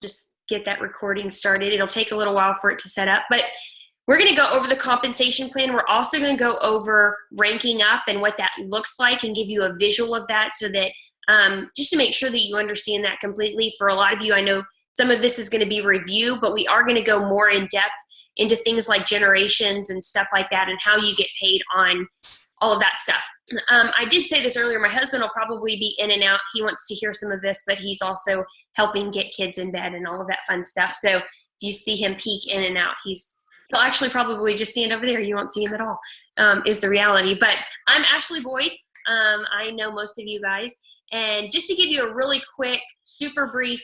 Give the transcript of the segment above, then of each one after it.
just get that recording started. It'll take a little while for it to set up, but we're going to go over the compensation plan. We're also going to go over ranking up and what that looks like and give you a visual of that so that just to make sure that you understand that completely. For a lot of you, I know some of this is going to be review, but we are going to go more in depth into things like generations and stuff like that and how you get paid on all of that stuff. I did say this earlier, my husband will probably be in and out. He wants to hear some of this, but he's also helping get kids in bed and all of that fun stuff. So you see him peek in and out. He'll actually probably just stand over there. You won't see him at all, is the reality. But I'm Ashley Boyd. I know most of you guys. And just to give you a really quick, super brief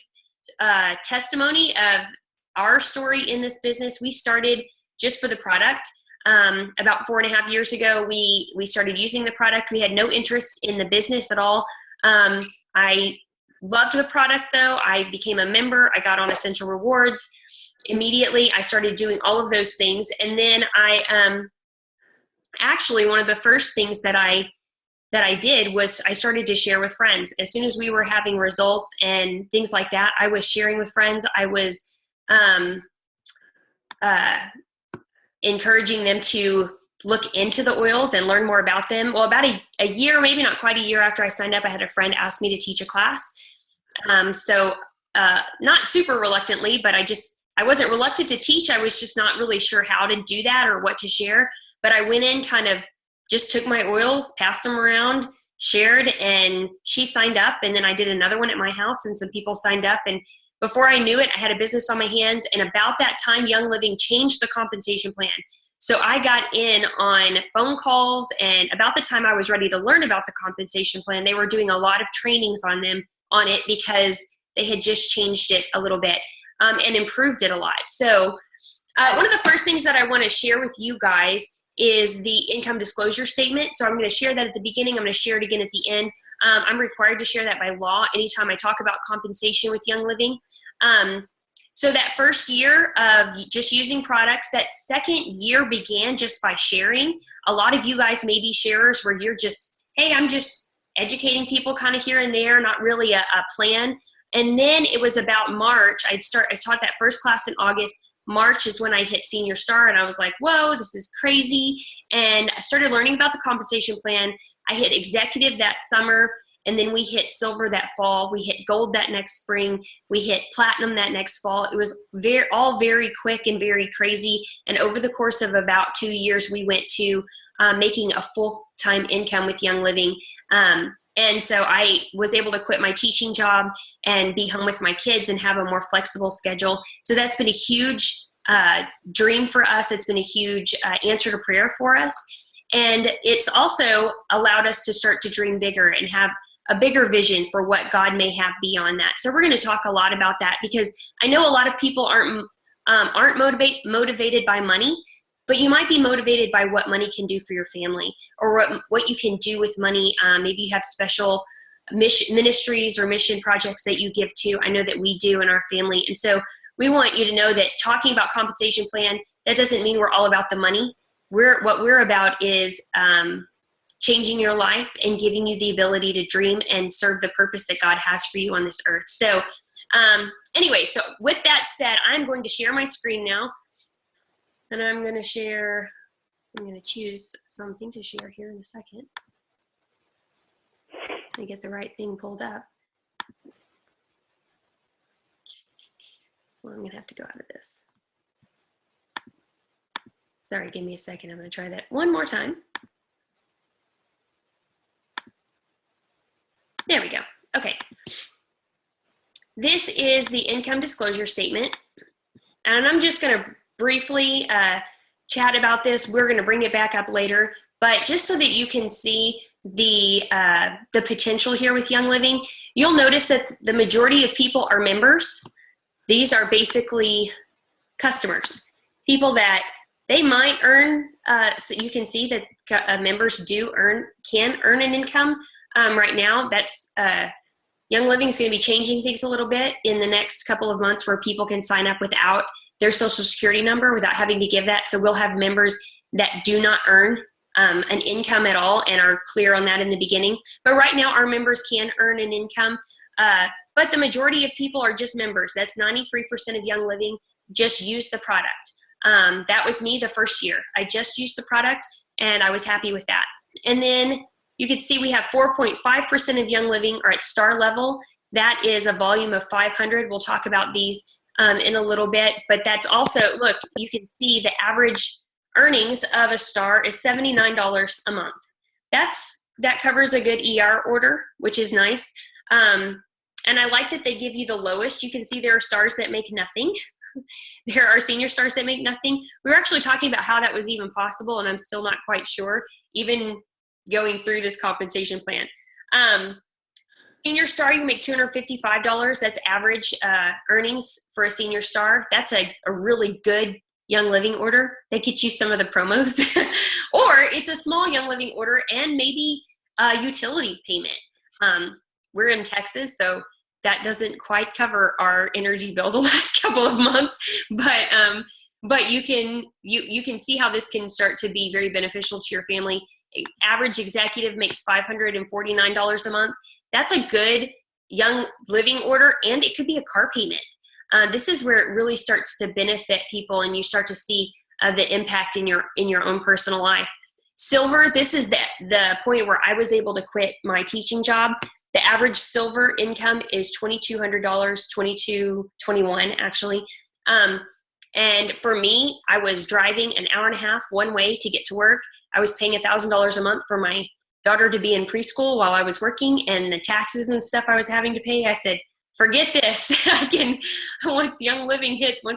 testimony of our story in this business, we started just for the product. About 4.5 years ago, we started using the product. We had no interest in the business at all. I loved the product though. I became a member. I got on Essential Rewards. Immediately, I started doing all of those things. And then actually one of the first things that I did was I started to share with friends. As soon as we were having results and things like that, I was sharing with friends. I was encouraging them to look into the oils and learn more about them. Well, about a year, maybe not quite a year after I signed up, I had a friend ask me to teach a class. Not super reluctantly, but I wasn't reluctant to teach. I was just not really sure how to do that or what to share. But I went in, kind of just took my oils, passed them around, shared, and she signed up. And then I did another one at my house and some people signed up. And before I knew it, I had a business on my hands. And about that time, Young Living changed the compensation plan. So I got in on phone calls, and about the time I was ready to learn about the compensation plan, they were doing a lot of trainings on it because they had just changed it a little bit and improved it a lot. So one of the first things that I want to share with you guys is the income disclosure statement. So I'm going to share that at the beginning. I'm going to share it again at the end. I'm required to share that by law anytime I talk about compensation with Young Living. So that first year of just using products, that second year began just by sharing. A lot of you guys may be sharers where you're just, hey, I'm just educating people kind of here and there, not really a plan. And then it was about March. I taught that first class in August. March is when I hit Senior Star, and I was like, whoa, this is crazy. And I started learning about the compensation plan. I hit Executive that summer, and then we hit Silver that fall. We hit Gold that next spring. We hit Platinum that next fall. It was all very quick and very crazy. And over the course of about 2 years, we went to making a full-time income with Young Living. And so I was able to quit my teaching job and be home with my kids and have a more flexible schedule. So that's been a huge dream for us. It's been a huge answer to prayer for us. And it's also allowed us to start to dream bigger and have a bigger vision for what God may have beyond that. So we're going to talk a lot about that because I know a lot of people aren't motivated by money. But you might be motivated by what money can do for your family or what you can do with money. Maybe you have special ministries or mission projects that you give to. I know that we do in our family. And so we want you to know that talking about compensation plan, that doesn't mean we're all about the money. What we're about is changing your life and giving you the ability to dream and serve the purpose that God has for you on this earth. So anyway, so with that said, I'm going to share my screen now. And I'm going to choose something to share here in a second. Let me get the right thing pulled up. Well, I'm going to have to go out of this. Sorry, give me a second. I'm going to try that one more time. There we go. Okay. This is the income disclosure statement. And I'm just going to briefly chat about this. We're going to bring it back up later, but just so that you can see the potential here with Young Living, you'll notice that the majority of people are members. These are basically customers, people that they might earn. So you can see that members can earn an income right now. That's Young Living is going to be changing things a little bit in the next couple of months, where people can sign up without their social security number without having to give that. So we'll have members that do not earn an income at all and are clear on that in the beginning. But right now our members can earn an income. but the majority of people are just members. That's 93% of Young Living just use the product. That was me the first year. I just used the product and I was happy with that. And then you can see we have 4.5% of Young Living are at star level. That is a volume of 500. We'll talk about these in a little bit, but that's also, look, you can see the average earnings of a star is $79 a month. That covers a good ER order, which is nice. And I like that they give you the lowest. You can see there are stars that make nothing. There are senior stars that make nothing. We were actually talking about how that was even possible, and I'm still not quite sure, even going through this compensation plan. Senior star, you make $255. That's average earnings for a senior star. That's a really good Young Living order. They get you some of the promos. Or it's a small Young Living order and maybe a utility payment. We're in Texas, so that doesn't quite cover our energy bill the last couple of months, but you can see how this can start to be very beneficial to your family. Average executive makes $549 a month. That's a good Young Living order, and it could be a car payment. This is where it really starts to benefit people, and you start to see the impact in your own personal life. Silver, this is the point where I was able to quit my teaching job. The average silver income is $2,200, $2,221 actually. And for me, I was driving an hour and a half one way to get to work. I was paying $1,000 a month for my daughter to be in preschool while I was working, and the taxes and stuff I was having to pay. I said, forget this. Once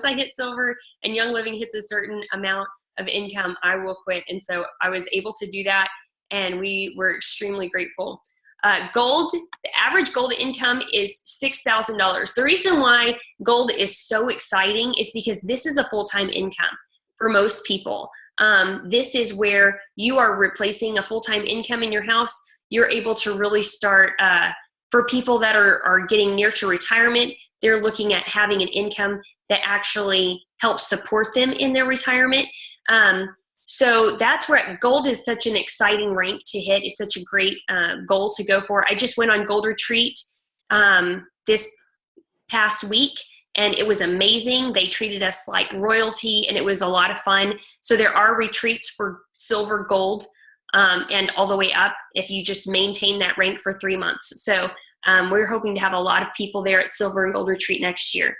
I hit silver and Young Living hits a certain amount of income, I will quit. And so I was able to do that, and we were extremely grateful. Gold, the average gold income is $6,000. The reason why gold is so exciting is because this is a full-time income for most people. This is where you are replacing a full-time income in your house. You're able to really start, for people that are getting near to retirement, they're looking at having an income that actually helps support them in their retirement. So that's where gold is such an exciting rank to hit. It's such a great goal to go for. I just went on gold retreat this past week, and it was amazing. They treated us like royalty, and it was a lot of fun. So there are retreats for silver, gold, and all the way up if you just maintain that rank for 3 months. So we're hoping to have a lot of people there at silver and gold retreat next year.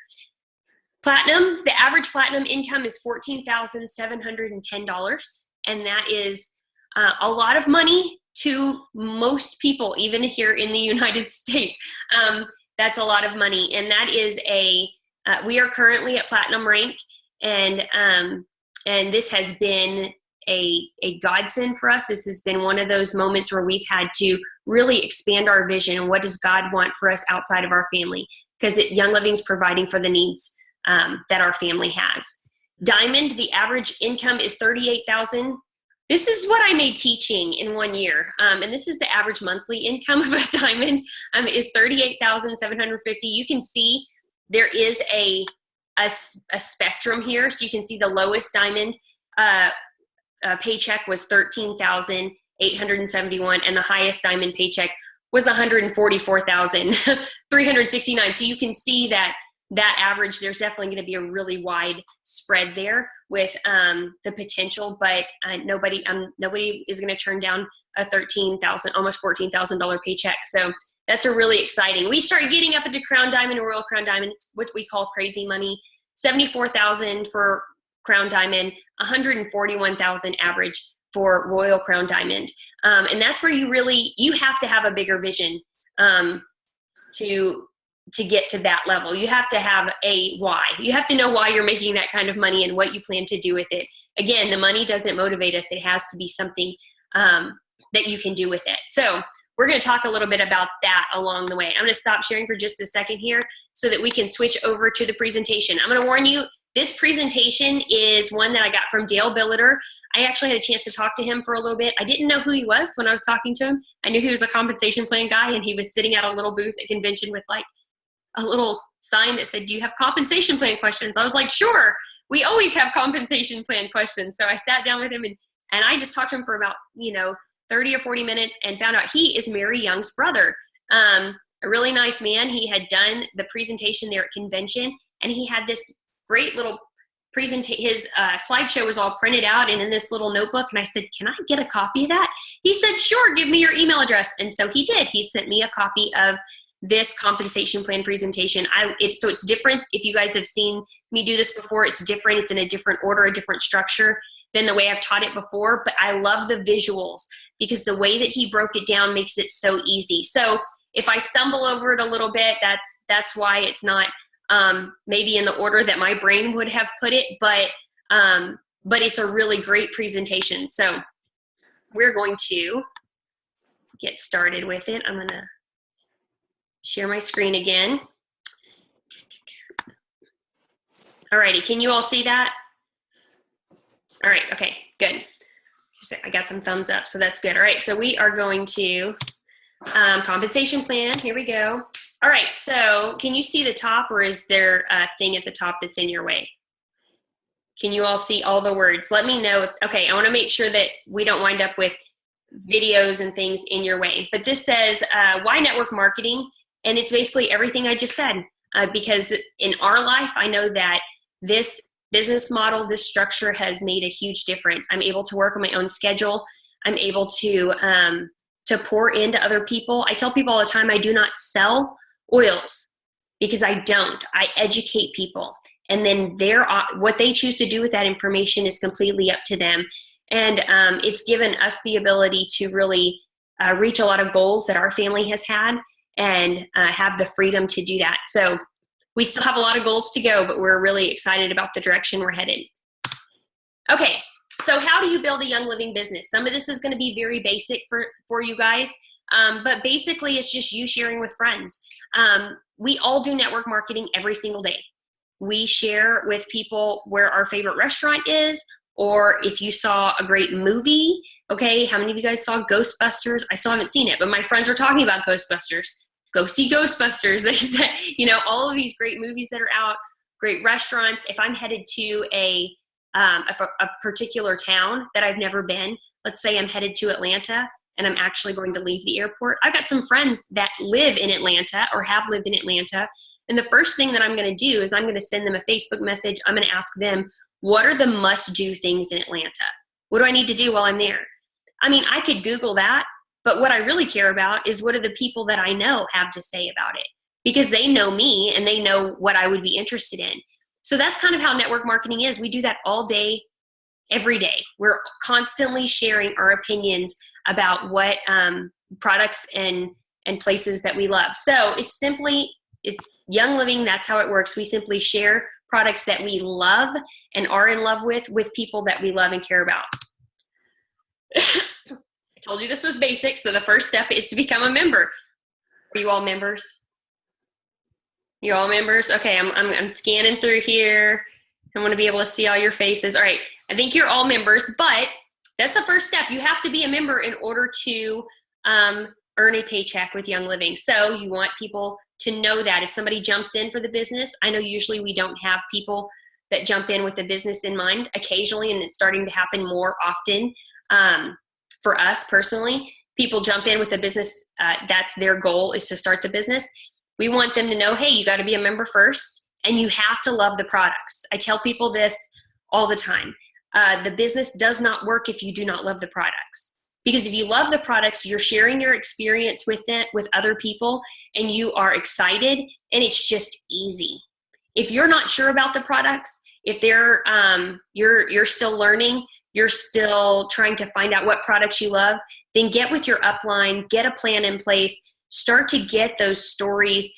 Platinum, the average platinum income is $14,710, and that is a lot of money to most people, even here in the United States. That's a lot of money, and that is we are currently at platinum rank, and this has been a godsend for us. This has been one of those moments where we've had to really expand our vision. What does God want for us outside of our family? Because Young Living's providing for the needs that our family has. Diamond, the average income is $38,000. This is what I made teaching in 1 year. And this is the average monthly income of a diamond is $38,750. You can see there is a spectrum here. So you can see the lowest diamond paycheck was $13,871, and the highest diamond paycheck was $144,369. So you can see that average, there's definitely going to be a really wide spread there with the potential, but nobody is going to turn down a $13,000, almost $14,000 paycheck. So that's a really exciting. We started getting up into Crown Diamond or Royal Crown Diamond. It's what we call crazy money. $74,000 for Crown Diamond, $141,000 average for Royal Crown Diamond. And that's where you have to have a bigger vision to get to that level. You have to have a why. You have to know why you're making that kind of money and what you plan to do with it. Again, the money doesn't motivate us. It has to be something that you can do with it. So we're going to talk a little bit about that along the way. I'm going to stop sharing for just a second here so that we can switch over to the presentation. I'm going to warn you, this presentation is one that I got from Dale Billiter. I actually had a chance to talk to him for a little bit. I didn't know who he was when I was talking to him. I knew he was a compensation plan guy, and he was sitting at a little booth at convention with like a little sign that said, "Do you have compensation plan questions?" I was like, sure, we always have compensation plan questions. So I sat down with him and I just talked to him for about, 30 or 40 minutes and found out he is Mary Young's brother. a really nice man. He had done the presentation there at convention, and he had this great little presentation. His slideshow was all printed out and in this little notebook. And I said, can I get a copy of that? He said, sure, give me your email address. And so he did. He sent me a copy of this compensation plan presentation. So it's different. If you guys have seen me do this before, it's different. It's in a different order, a different structure than the way I've taught it before. But I love the visuals because the way that he broke it down makes it so easy. So if I stumble over it a little bit, that's why it's not maybe in the order that my brain would have put it, but it's a really great presentation. So we're going to get started with it. I'm going to share my screen again. Alrighty, can you all see that? All right, okay, good. I got some thumbs up, so that's good. All right, so we are going to compensation plan. Here we go. All right, so can you see the top, or is there a thing at the top that's in your way? Can you all see all the words? Let me know if, okay, I want to make sure that we don't wind up with videos and things in your way. But this says, why network marketing? And it's basically everything I just said, because in our life, I know that this business model, this structure has made a huge difference. I'm able to work on my own schedule. I'm able to pour into other people. I tell people all the time, I do not sell oils because I don't. I educate people. And then what they choose to do with that information is completely up to them. And it's given us the ability to really reach a lot of goals that our family has had and have the freedom to do that. So we still have a lot of goals to go, but we're really excited about the direction we're headed. Okay, so how do you build a Young Living business? Some of this is going to be very basic for you guys, but basically it's just you sharing with friends. We all do network marketing every single day. We share with people where our favorite restaurant is, or if you saw a great movie. Okay, how many of you guys saw Ghostbusters? I still haven't seen it, but my friends are talking about Ghostbusters. Go see Ghostbusters. They said, all of these great movies that are out, great restaurants. If I'm headed to a particular town that I've never been, let's say I'm headed to Atlanta and I'm actually going to leave the airport. I've got some friends that live in Atlanta or have lived in Atlanta. And the first thing that I'm going to do is I'm going to send them a Facebook message. I'm going to ask them, what are the must-do things in Atlanta? What do I need to do while I'm there? I mean, I could Google that, but what I really care about is what do the people that I know have to say about it? Because they know me and they know what I would be interested in. So that's kind of how network marketing is. We do that all day, every day. We're constantly sharing our opinions about what products and places that we love. So it's Young Living, that's how it works. We simply share products that we love and are in love with people that we love and care about. I told you this was basic, so the first step is to become a member. Are you all members? You're all members? Okay, I'm scanning through here. I want to be able to see all your faces. All right, I think you're all members, but that's the first step. You have to be a member in order to earn a paycheck with Young Living. So you want people to know that if somebody jumps in for the business, I know usually we don't have people that jump in with the business in mind occasionally, and it's starting to happen more often. For us personally, people jump in with a business, that's their goal, is to start the business. We want them to know, hey, you got to be a member first, and you have to love the products. I tell people this all the time. The business does not work if you do not love the products. Because if you love the products, you're sharing your experience with it, with other people, and you are excited, and it's just easy. If you're not sure about the products, if you're still learning, you're still trying to find out what products you love, then get with your upline, get a plan in place, start to get those stories,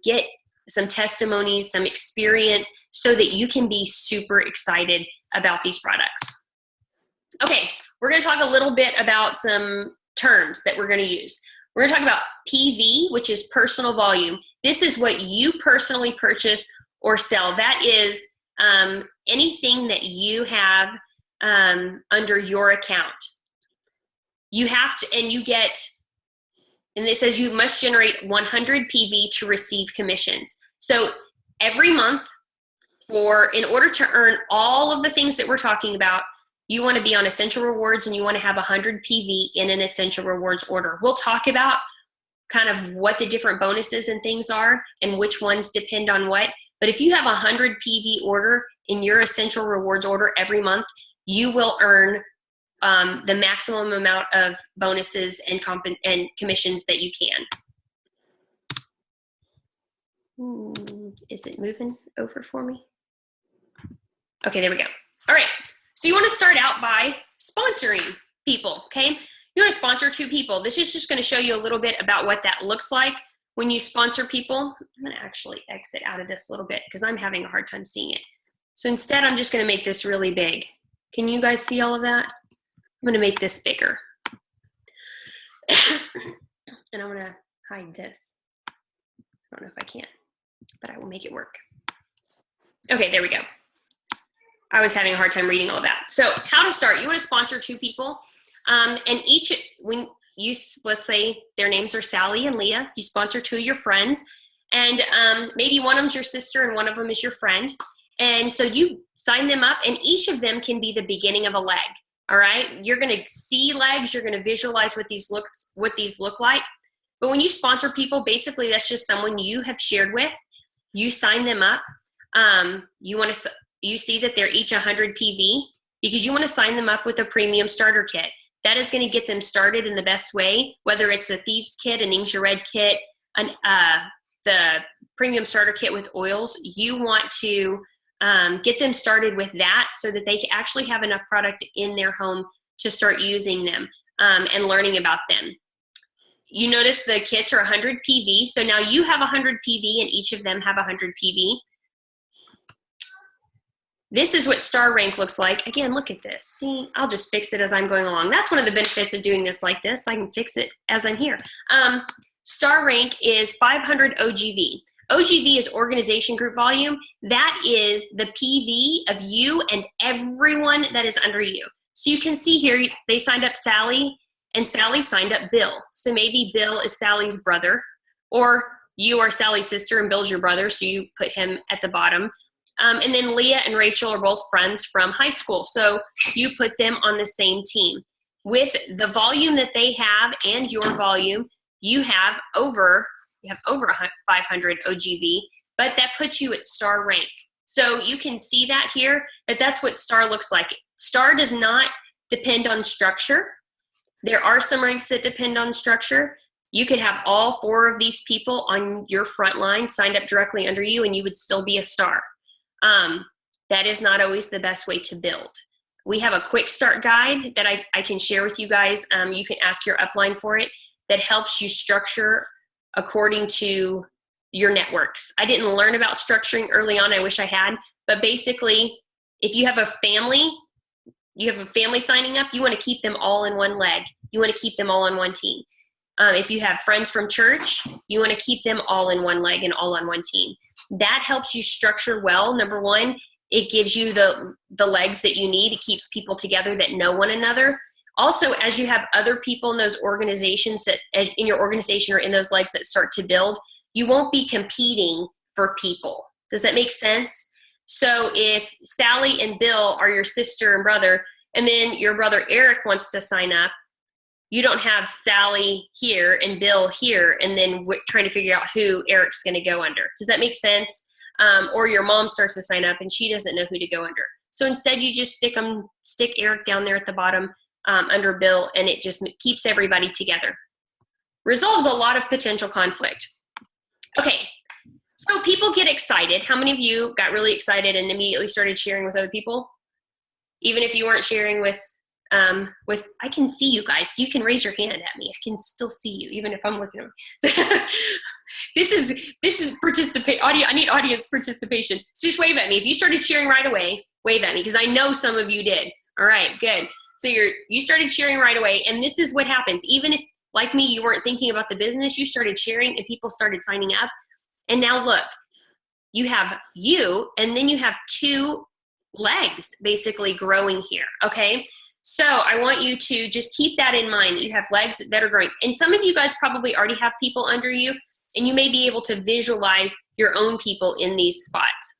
get some testimonies, some experience, so that you can be super excited about these products. Okay, we're going to talk a little bit about some terms that we're going to use. We're going to talk about PV, which is personal volume. This is what you personally purchase or sell. That is anything that you have under your account. You have to, and you get, and it says you must generate 100 PV to receive commissions. So every month, in order to earn all of the things that we're talking about, you want to be on Essential Rewards and you want to have 100 PV in an Essential Rewards order. We'll talk about kind of what the different bonuses and things are and which ones depend on what. But if you have a 100 PV order in your essential rewards order every month, you will earn the maximum amount of bonuses and commissions that you can. Is it moving over for me? Okay, there we go. All right, so you want to start out by sponsoring people, okay? You want to sponsor 2 people. This is just going to show you a little bit about what that looks like when you sponsor people. I'm going to actually exit out of this a little bit because I'm having a hard time seeing it. So instead, I'm just going to make this really big. Can you guys see all of that? I'm going to make this bigger. And I'm going to hide this. I don't know if I can, but I will make it work. Okay, there we go. I was having a hard time reading all of that. So how to start. You want to sponsor 2 people. And each, when you, let's say their names are Sally and Leah, you sponsor 2 of your friends. And maybe one of them's your sister and one of them is your friend. And so you sign them up, and each of them can be the beginning of a leg. All right. You're going to see legs. You're going to visualize what these look like. But when you sponsor people, basically that's just someone you have shared with. You sign them up. You see that they're each 100 PV because you want to sign them up with a premium starter kit. That is going to get them started in the best way, whether it's a Thieves Kit, an Ningxia Red Kit, the premium starter kit with oils. You want to get them started with that so that they can actually have enough product in their home to start using them and learning about them. You notice the kits are 100 PV. So now you have 100 PV and each of them have 100 PV. This is what star rank looks like. Again, look at this. See, I'll just fix it as I'm going along. That's one of the benefits of doing this like this. I can fix it as I'm here. Star rank is 500 OGV. OGV is organization group volume. That is the PV of you and everyone that is under you. So you can see here, they signed up Sally and Sally signed up Bill. So maybe Bill is Sally's brother, or you are Sally's sister and Bill's your brother, so you put him at the bottom. And then Leah and Rachel are both friends from high school. So you put them on the same team. With the volume that they have and your volume, you have over 500 OGV, but that puts you at star rank. So you can see that here, that that's what star looks like. Star does not depend on structure. There are some ranks that depend on structure. You could have all 4 of these people on your front line signed up directly under you and you would still be a star. That is not always the best way to build. We have a quick start guide that I can share with you guys. You can ask your upline for it, that helps you structure according to your networks. I didn't learn about structuring early on. I wish I had, but basically if you have a family signing up, you want to keep them all in one leg. You want to keep them all on one team. If you have friends from church, you want to keep them all in one leg and all on one team. That helps you structure well. Number one, it gives you the legs that you need. It keeps people together that know one another. Also, as you have other people in those organizations that in your organization or in those legs that start to build, you won't be competing for people. Does that make sense? So if Sally and Bill are your sister and brother, and then your brother Eric wants to sign up, you don't have Sally here and Bill here and then trying to figure out who Eric's going to go under. Does that make sense? Or your mom starts to sign up and she doesn't know who to go under. So instead you just stick Eric down there at the bottom under Bill, and it just keeps everybody together. Resolves a lot of potential conflict. Okay, so people get excited. How many of you got really excited and immediately started sharing with other people? Even if you weren't sharing with I can see you guys, so you can raise your hand at me. I can still see you, even if I'm looking at you. So, this is participate audio. I need audience participation. So just wave at me. If you started sharing right away, wave at me, because I know some of you did. All right, good. So you started sharing right away, and this is what happens. Even if, like me, you weren't thinking about the business, you started sharing, and people started signing up. And now look, you have you, and then you have 2 legs basically growing here, okay? So I want you to just keep that in mind, that you have legs that are growing. And some of you guys probably already have people under you, and you may be able to visualize your own people in these spots.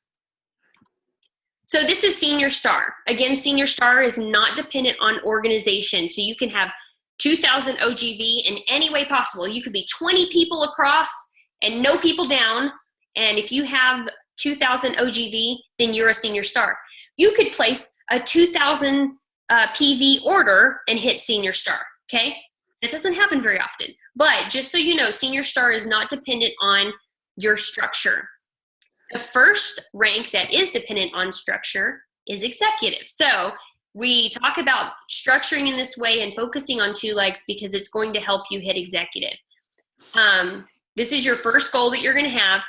So this is senior star. Again, senior star is not dependent on organization. So you can have 2,000 OGV in any way possible. You could be 20 people across and no people down. And if you have 2,000 OGV, then you're a senior star. You could place a 2,000 PV order and hit senior star, okay? That doesn't happen very often. But just so you know, senior star is not dependent on your structure. The first rank that is dependent on structure is executive. So we talk about structuring in this way and focusing on 2 legs because it's going to help you hit executive. This is your first goal that you're going to have,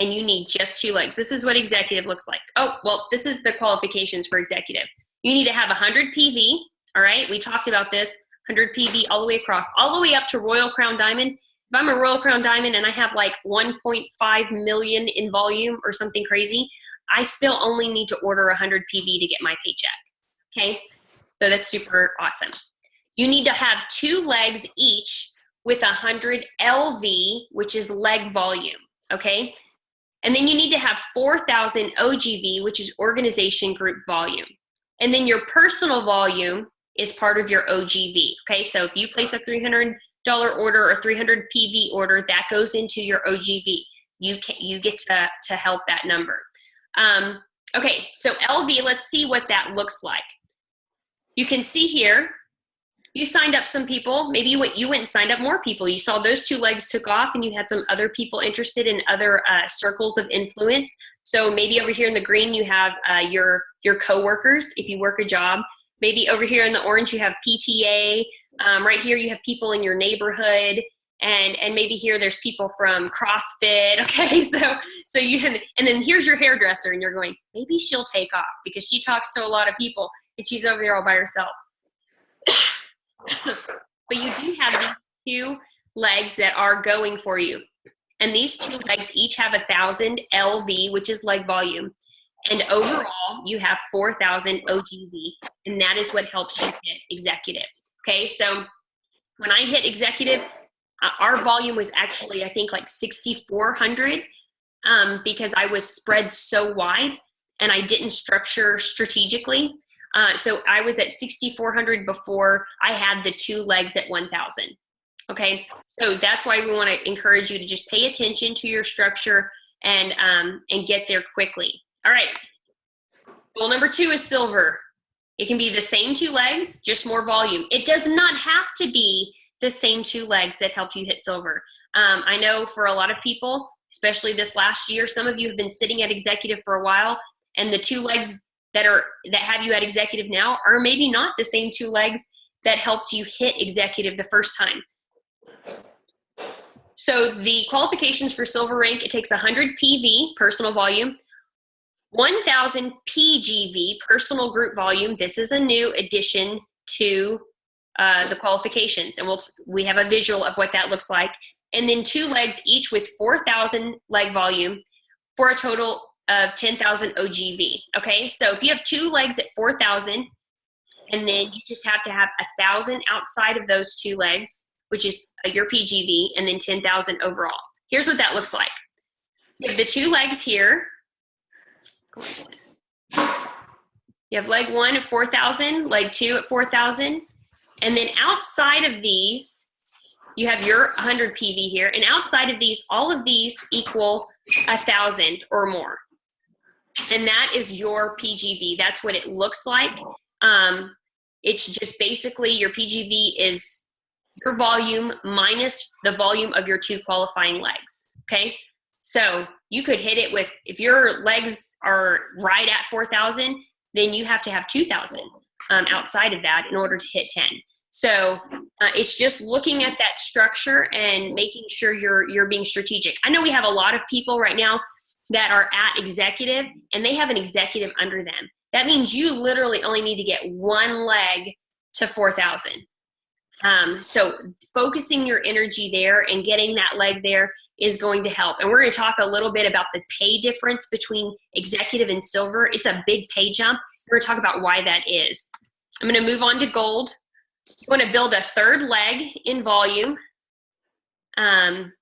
and you need just 2 legs. This is what executive looks like. Oh, well, this is the qualifications for executive. You need to have 100 PV, all right? We talked about this, 100 PV all the way across, all the way up to Royal Crown Diamond. If I'm a Royal Crown Diamond and I have like 1.5 million in volume or something crazy, I still only need to order 100 PV to get my paycheck, okay? So that's super awesome. You need to have 2 legs each with 100 LV, which is leg volume, okay? And then you need to have 4,000 OGV, which is organization group volume. And then your personal volume is part of your OGV, okay? So if you place a $300 order or 300 PV order, that goes into your OGV. You get to help that number. Okay, so LV, let's see what that looks like. You can see here, you signed up some people. Maybe you went and signed up more people. You saw those 2 legs took off and you had some other people interested in other circles of influence. So maybe over here in the green, you have your coworkers if you work a job. Maybe over here in the orange, you have PTA. Right here, you have people in your neighborhood. And maybe here there's people from CrossFit, okay? So you have, and then here's your hairdresser and you're going, maybe she'll take off because she talks to a lot of people and she's over here all by herself. But you do have these 2 legs that are going for you. And these 2 legs each have 1,000 LV, which is leg volume. And overall, you have 4,000 OGV. And that is what helps you hit executive. Okay, so when I hit executive, our volume was actually, I think, like 6,400 because I was spread so wide and I didn't structure strategically. So I was at 6,400 before I had the 2 legs at 1,000. Okay, so that's why we want to encourage you to just pay attention to your structure and get there quickly. All right, goal number 2 is silver. It can be the same 2 legs, just more volume. It does not have to be the same 2 legs that help you hit silver. I know for a lot of people, especially this last year, some of you have been sitting at executive for a while, and the 2 legs that have you at executive now are maybe not the same 2 legs that helped you hit executive the first time. So the qualifications for silver rank, it takes 100 PV, personal volume, 1,000 PGV, personal group volume. This is a new addition to the qualifications, and we have a visual of what that looks like. And then 2 legs each with 4,000 leg volume for a total of 10,000 OGV. Okay, so if you have 2 legs at 4,000, and then you just have to have 1,000 outside of those 2 legs, which is your PGV, and then 10,000 overall. Here's what that looks like. You have the 2 legs here. You have leg 1 at 4,000, leg 2 at 4,000, and then outside of these, you have your 100 PV here, and outside of these, all of these equal 1,000 or more. And that is your PGV. That's what it looks like. It's just basically your PGV is your volume minus the volume of your 2 qualifying legs, okay? So you could hit it with, if your legs are right at 4,000, then you have to have 2,000 outside of that in order to hit 10. So it's just looking at that structure and making sure you're being strategic. I know we have a lot of people right now that are at executive and they have an executive under them. That means you literally only need to get 1 leg to 4,000. So focusing your energy there and getting that leg there is going to help. And we're going to talk a little bit about the pay difference between executive and silver. It's a big pay jump. We're going to talk about why that is. I'm going to move on to gold. You want to build a 3rd leg in volume. And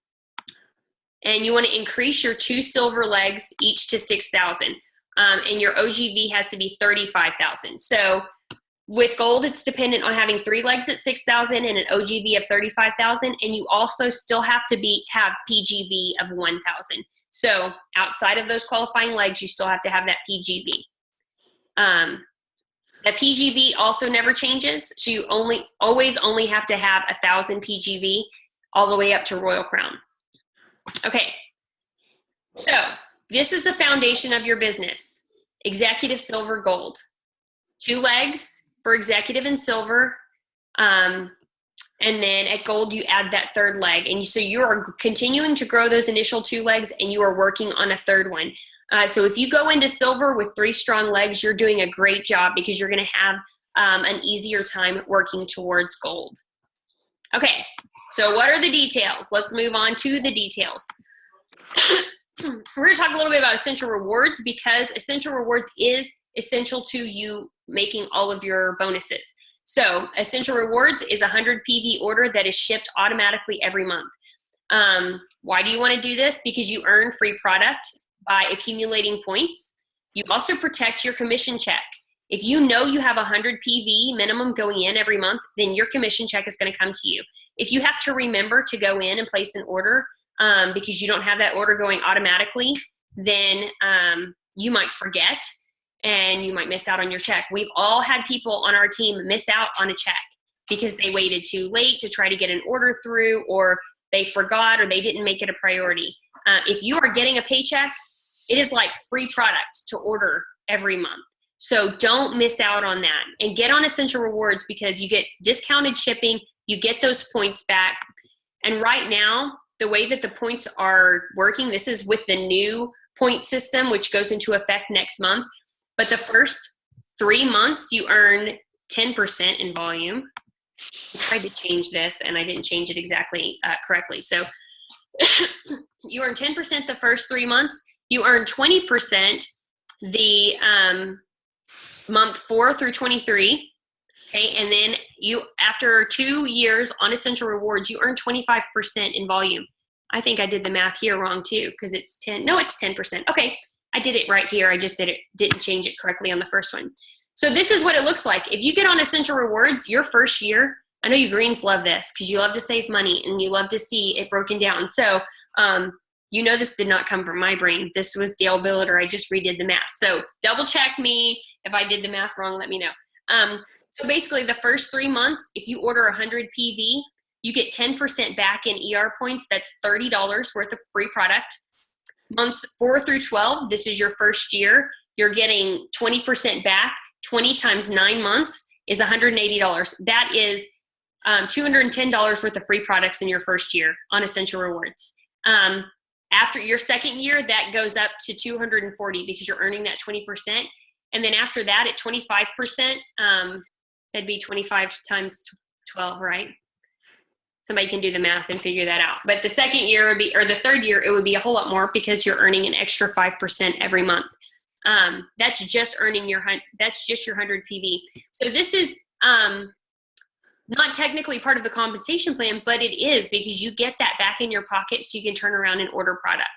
you want to increase your 2 silver legs each to 6,000. And your OGV has to be 35,000. So With gold, it's dependent on having 3 legs at 6,000 and an OGV of 35,000, and you also still have to have PGV of 1,000. So outside of those qualifying legs, you still have to have that PGV. The PGV also never changes, so you always only have to have 1,000 PGV all the way up to Royal Crown. Okay, so this is the foundation of your business. Executive silver gold. 2 legs for executive and silver, and then at gold you add that 3rd leg, and so you are continuing to grow those initial 2 legs, and you are working on a 3rd one. So if you go into silver with 3 strong legs, you're doing a great job, because you're going to have an easier time working towards gold. Okay, so what are the details? Let's move on to the details. We're going to talk a little bit about essential rewards, because essential rewards is essential to you making all of your bonuses. So essential rewards is a 100 PV order that is shipped automatically every month. Why do you want to do this? Because you earn free product by accumulating points. You also protect your commission check. If you know you have 100 PV minimum going in every month, then your commission check is going to come to you. If you have to remember to go in and place an order because you don't have that order going automatically, then you might forget and you might miss out on your check. We've all had people on our team miss out on a check because they waited too late to try to get an order through, or they forgot, or they didn't make it a priority. If you are getting a paycheck, it is like free product to order every month. So don't miss out on that, and get on essential rewards, because you get discounted shipping, you get those points back. And right now, the way that the points are working, this is with the new point system, which goes into effect next month. But the first 3 months, you earn 10% in volume. I tried to change this, and I didn't change it exactly correctly. So you earn 10% the first 3 months. You earn 20% the month 4 through 23. Okay, and then after 2 years on essential rewards, you earn 25% in volume. I think I did the math here wrong too, because it's 10. No, it's 10%. Okay, I did it right here. I just didn't change it correctly on the first one. So this is what it looks like. If you get on essential rewards, your first year, I know you greens love this because you love to save money and you love to see it broken down. So you know this did not come from my brain. This was Dale Billiter. I just redid the math. So double check me. If I did the math wrong, let me know. So basically the first 3 months, if you order 100 PV, you get 10% back in ER points. That's $30 worth of free product. Months 4 through 12, this is your first year. You're getting 20% back. 20 times 9 months is $180. That is $210 worth of free products in your first year on essential rewards. After your second year, that goes up to $240 because you're earning that 20%. And then after that, at 25%, that'd be 25 times 12, right? Somebody can do the math and figure that out. But the second year would be, or the third year, it would be a whole lot more because you're earning an extra 5% every month. That's just earning that's just your 100 PV. So this is not technically part of the compensation plan, but it is because you get that back in your pocket so you can turn around and order product.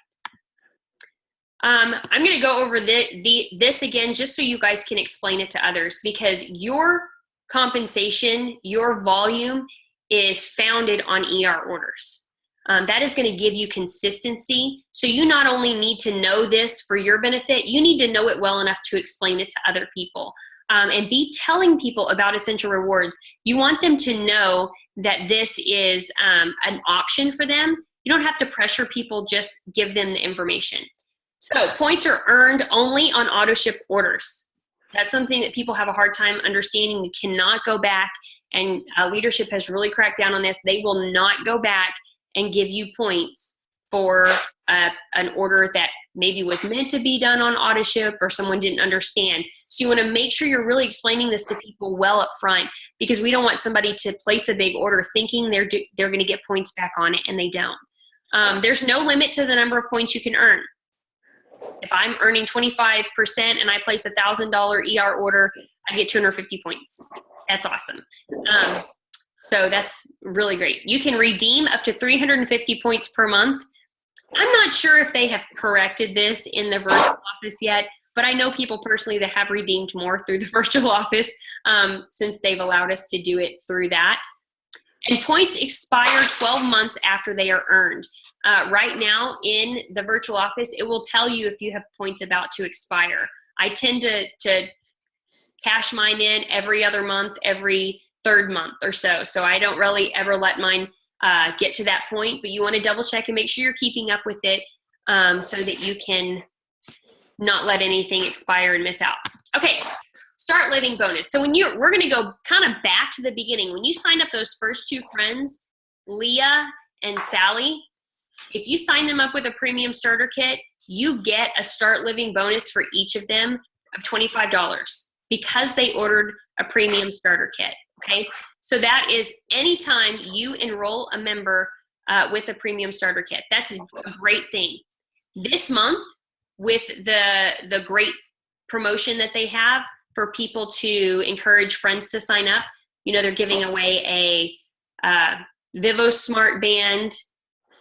I'm going to go over this again just so you guys can explain it to others, because your compensation, your volume is founded on ER orders. That is going to give you consistency. So you not only need to know this for your benefit, you need to know it well enough to explain it to other people. And be telling people about essential rewards. You want them to know that this is an option for them. You don't have to pressure people, just give them the information. So points are earned only on auto ship orders. That's something that people have a hard time understanding. You cannot go back, and leadership has really cracked down on this. They will not go back and give you points for an order that maybe was meant to be done on auto ship or someone didn't understand. So you want to make sure you're really explaining this to people well up front, because we don't want somebody to place a big order thinking they're going to get points back on it, and they don't. There's no limit to the number of points you can earn. If I'm earning 25% and I place $1,000 ER order, I get 250 points. That's awesome. So that's really great. You can redeem up to 350 points per month. I'm not sure if they have corrected this in the virtual office yet, but I know people personally that have redeemed more through the virtual office since they've allowed us to do it through that. And points expire 12 months after they are earned. Right now in the virtual office, it will tell you if you have points about to expire. I tend to cash mine in every other month, every third month or so. So I don't really ever let mine get to that point, but you want to double check and make sure you're keeping up with it so that you can not let anything expire and miss out. Okay, start living bonus. So we're going to go kind of back to the beginning. When you sign up those first two friends, Leah and Sally, if you sign them up with a premium starter kit, you get a start living bonus for each of them of $25 because they ordered a premium starter kit. Okay, so that is anytime you enroll a member with a premium starter kit. That's a great thing. This month, with the great promotion that they have for people to encourage friends to sign up, they're giving away a Vivo Smart Band,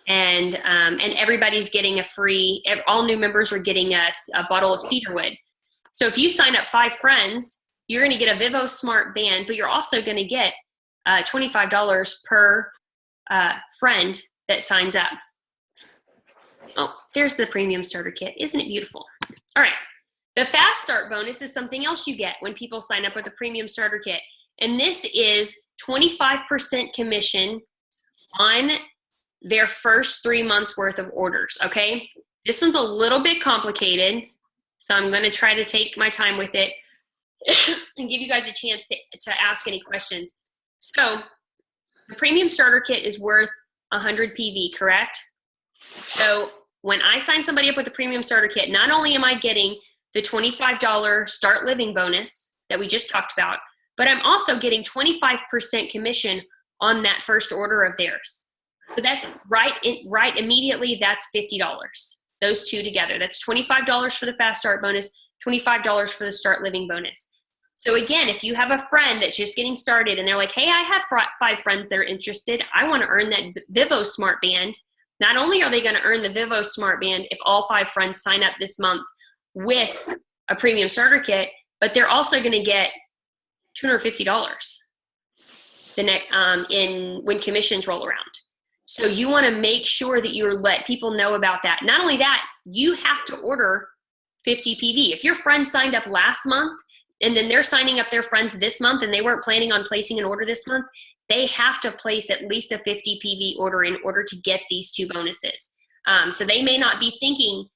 and everybody's getting a free. All new members are getting a bottle of cedarwood. So if you sign up 5 friends, you're going to get a Vivo Smart Band, but you're also going to get $25 per friend that signs up. Oh, there's the premium starter kit. Isn't it beautiful? All right. The fast start bonus is something else you get when people sign up with a premium starter kit. And this is 25% commission on their first 3 months worth of orders. Okay. This one's a little bit complicated, so I'm going to try to take my time with it and give you guys a chance to ask any questions. So the premium starter kit is worth 100 PV, correct? So when I sign somebody up with a premium starter kit, not only am I getting the $25 start living bonus that we just talked about, but I'm also getting 25% commission on that first order of theirs. So that's right immediately, that's $50. Those two together. That's $25 for the fast start bonus, $25 for the start living bonus. So again, if you have a friend that's just getting started and they're like, hey, I have 5 friends that are interested. I want to earn that Vivo Smart Band. Not only are they going to earn the Vivo Smart Band if all 5 friends sign up this month with a premium starter kit, but they're also going to get $250 when commissions roll around. So you want to make sure that you let people know about that. Not only that, you have to order 50 PV. If your friend signed up last month and then they're signing up their friends this month and they weren't planning on placing an order this month, they have to place at least a 50 PV order in order to get these 2 bonuses. So they may not be thinking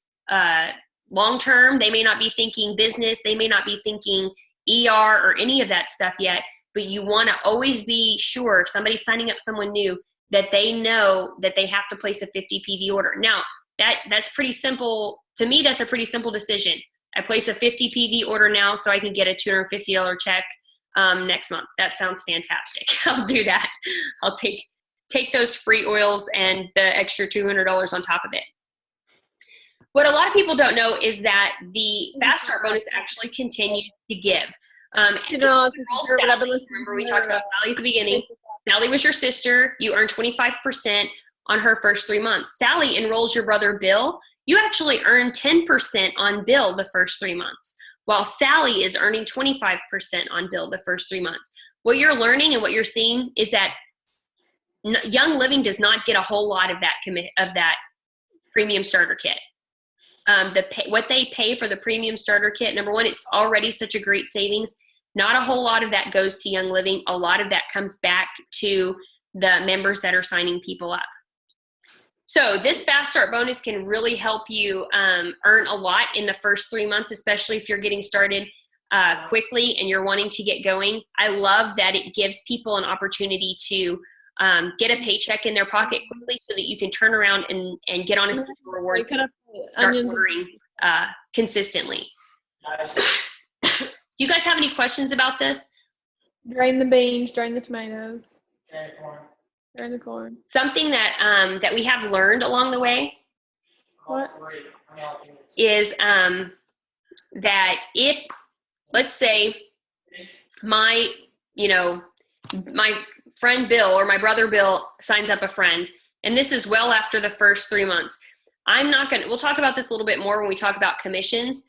long-term, they may not be thinking business, they may not be thinking ER or any of that stuff yet, but you want to always be sure if somebody's signing up someone new that they know that they have to place a 50 PV order. Now, that's pretty simple. To me, that's a pretty simple decision. I place a 50 PV order now so I can get a $250 check next month. That sounds fantastic. I'll do that. I'll take those free oils and the extra $200 on top of it. What a lot of people don't know is that the fast start bonus actually continues to give. Sally, remember we talked about Sally at the beginning. Sally was your sister. You earn 25% on her first 3 months. Sally enrolls your brother Bill. You actually earn 10% on Bill the first 3 months, while Sally is earning 25% on Bill the first 3 months. What you're learning and what you're seeing is that Young Living does not get a whole lot of that premium starter kit. What they pay for the premium starter kit, number one, it's already such a great savings. Not a whole lot of that goes to Young Living. A lot of that comes back to the members that are signing people up. So this fast start bonus can really help you earn a lot in the first 3 months, especially if you're getting started quickly and you're wanting to get going. I love that it gives people an opportunity to get a paycheck in their pocket quickly so that you can turn around and get on a schedule rewards and start ordering consistently. Do you guys have any questions about this? Drain the beans, drain the tomatoes. Drain the corn. Something that that we have learned along the way is that if, let's say, my friend Bill or my brother Bill signs up a friend, and this is well after the first 3 months, we'll talk about this a little bit more when we talk about commissions.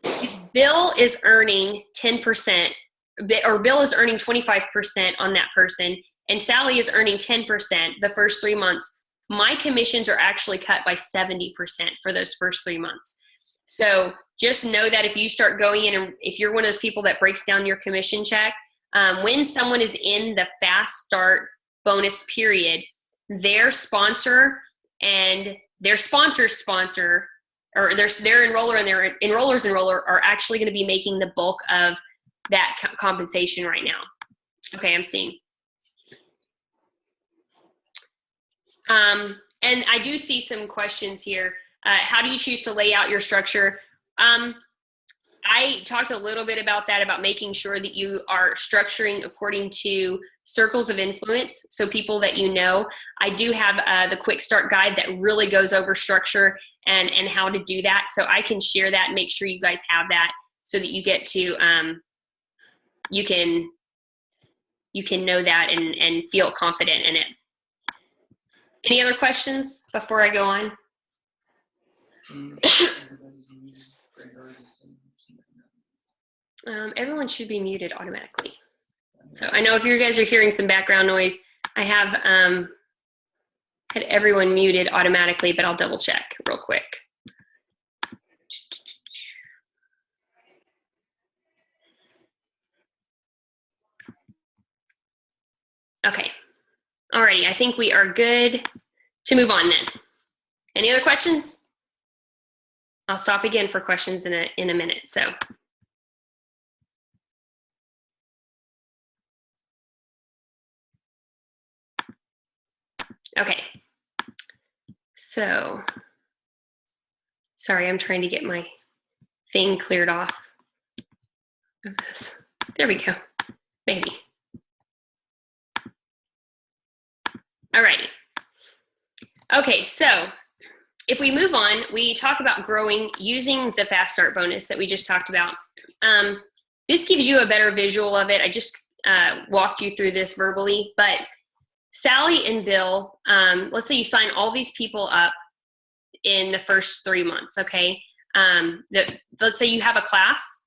If Bill is earning 10%, or Bill is earning 25% on that person, and Sally is earning 10% the first 3 months, my commissions are actually cut by 70% for those first 3 months. So just know that if you start going in, and if you're one of those people that breaks down your commission check, when someone is in the fast start bonus period, their sponsor and their sponsor's sponsor, or their enroller and their enroller's enroller, are actually going to be making the bulk of that compensation right now. Okay, I'm seeing. And I do see some questions here. How do you choose to lay out your structure? I talked a little bit about that, about making sure that you are structuring according to circles of influence, so people that you know. I do have the quick start guide that really goes over structure and how to do that. So I can share that and make sure you guys have that so that you get to, you can know that and feel confident in it. Any other questions before I go on? Everyone should be muted automatically. So I know if you guys are hearing some background noise, I have had everyone muted automatically, but I'll double check real quick. Okay. Alrighty, I think we are good to move on then. Any other questions? I'll stop again for questions in a minute. So. Okay. So, sorry, I'm trying to get my thing cleared off of this. There we go. Maybe. Alrighty. Okay, so if we move on, we talk about growing using the fast start bonus that we just talked about. This gives you a better visual of it. I just walked you through this verbally, but Sally and Bill, let's say you sign all these people up in the first 3 months, okay? Let's say you have a class.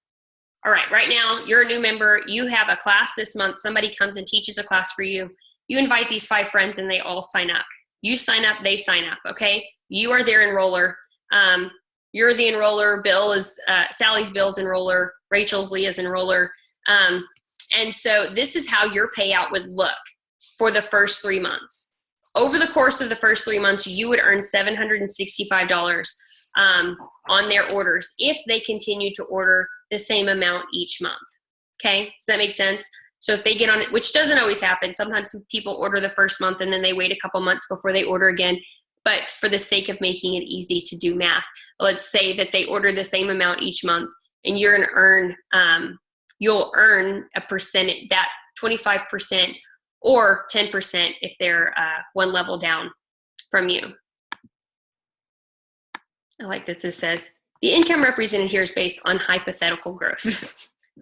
All right, right now you're a new member. You have a class this month. Somebody comes and teaches a class for you. You invite these 5 friends and they all sign up. You sign up, they sign up, okay? You are their enroller. You're the enroller. Bill is, Sally's Bill's enroller. Rachel's Leah's enroller. And so this is how your payout would look for the first 3 months. Over the course of the first 3 months, you would earn $765 on their orders if they continue to order the same amount each month. Okay, does that make sense? So if they get on it, which doesn't always happen, sometimes people order the first month and then they wait a couple months before they order again. But for the sake of making it easy to do math, let's say that they order the same amount each month, and you're going to earn, you'll earn a percentage, that 25%, or 10% if they're one level down from you. I like that this says, the income represented here is based on hypothetical growth.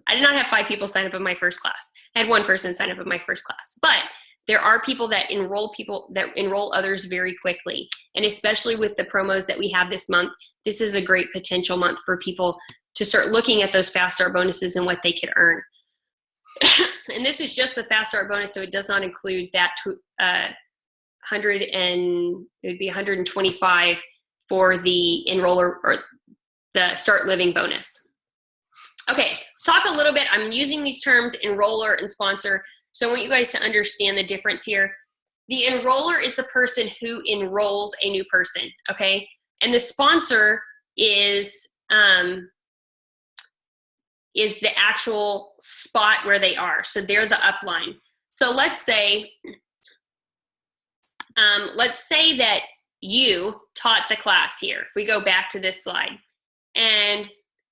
I did not have 5 people sign up in my first class. I had 1 person sign up in my first class. But there are people that enroll others very quickly. And especially with the promos that we have this month, this is a great potential month for people to start looking at those fast start bonuses and what they could earn. And this is just the fast start bonus, so it does not include that 100 and it would be 125 for the enroller or the start living bonus. Okay, let's talk a little bit. I'm using these terms enroller and sponsor, so I want you guys to understand the difference here. The enroller is the person who enrolls a new person, okay? And the sponsor is the actual spot where they are. So they're the upline. So let's say that you taught the class here. If we go back to this slide, and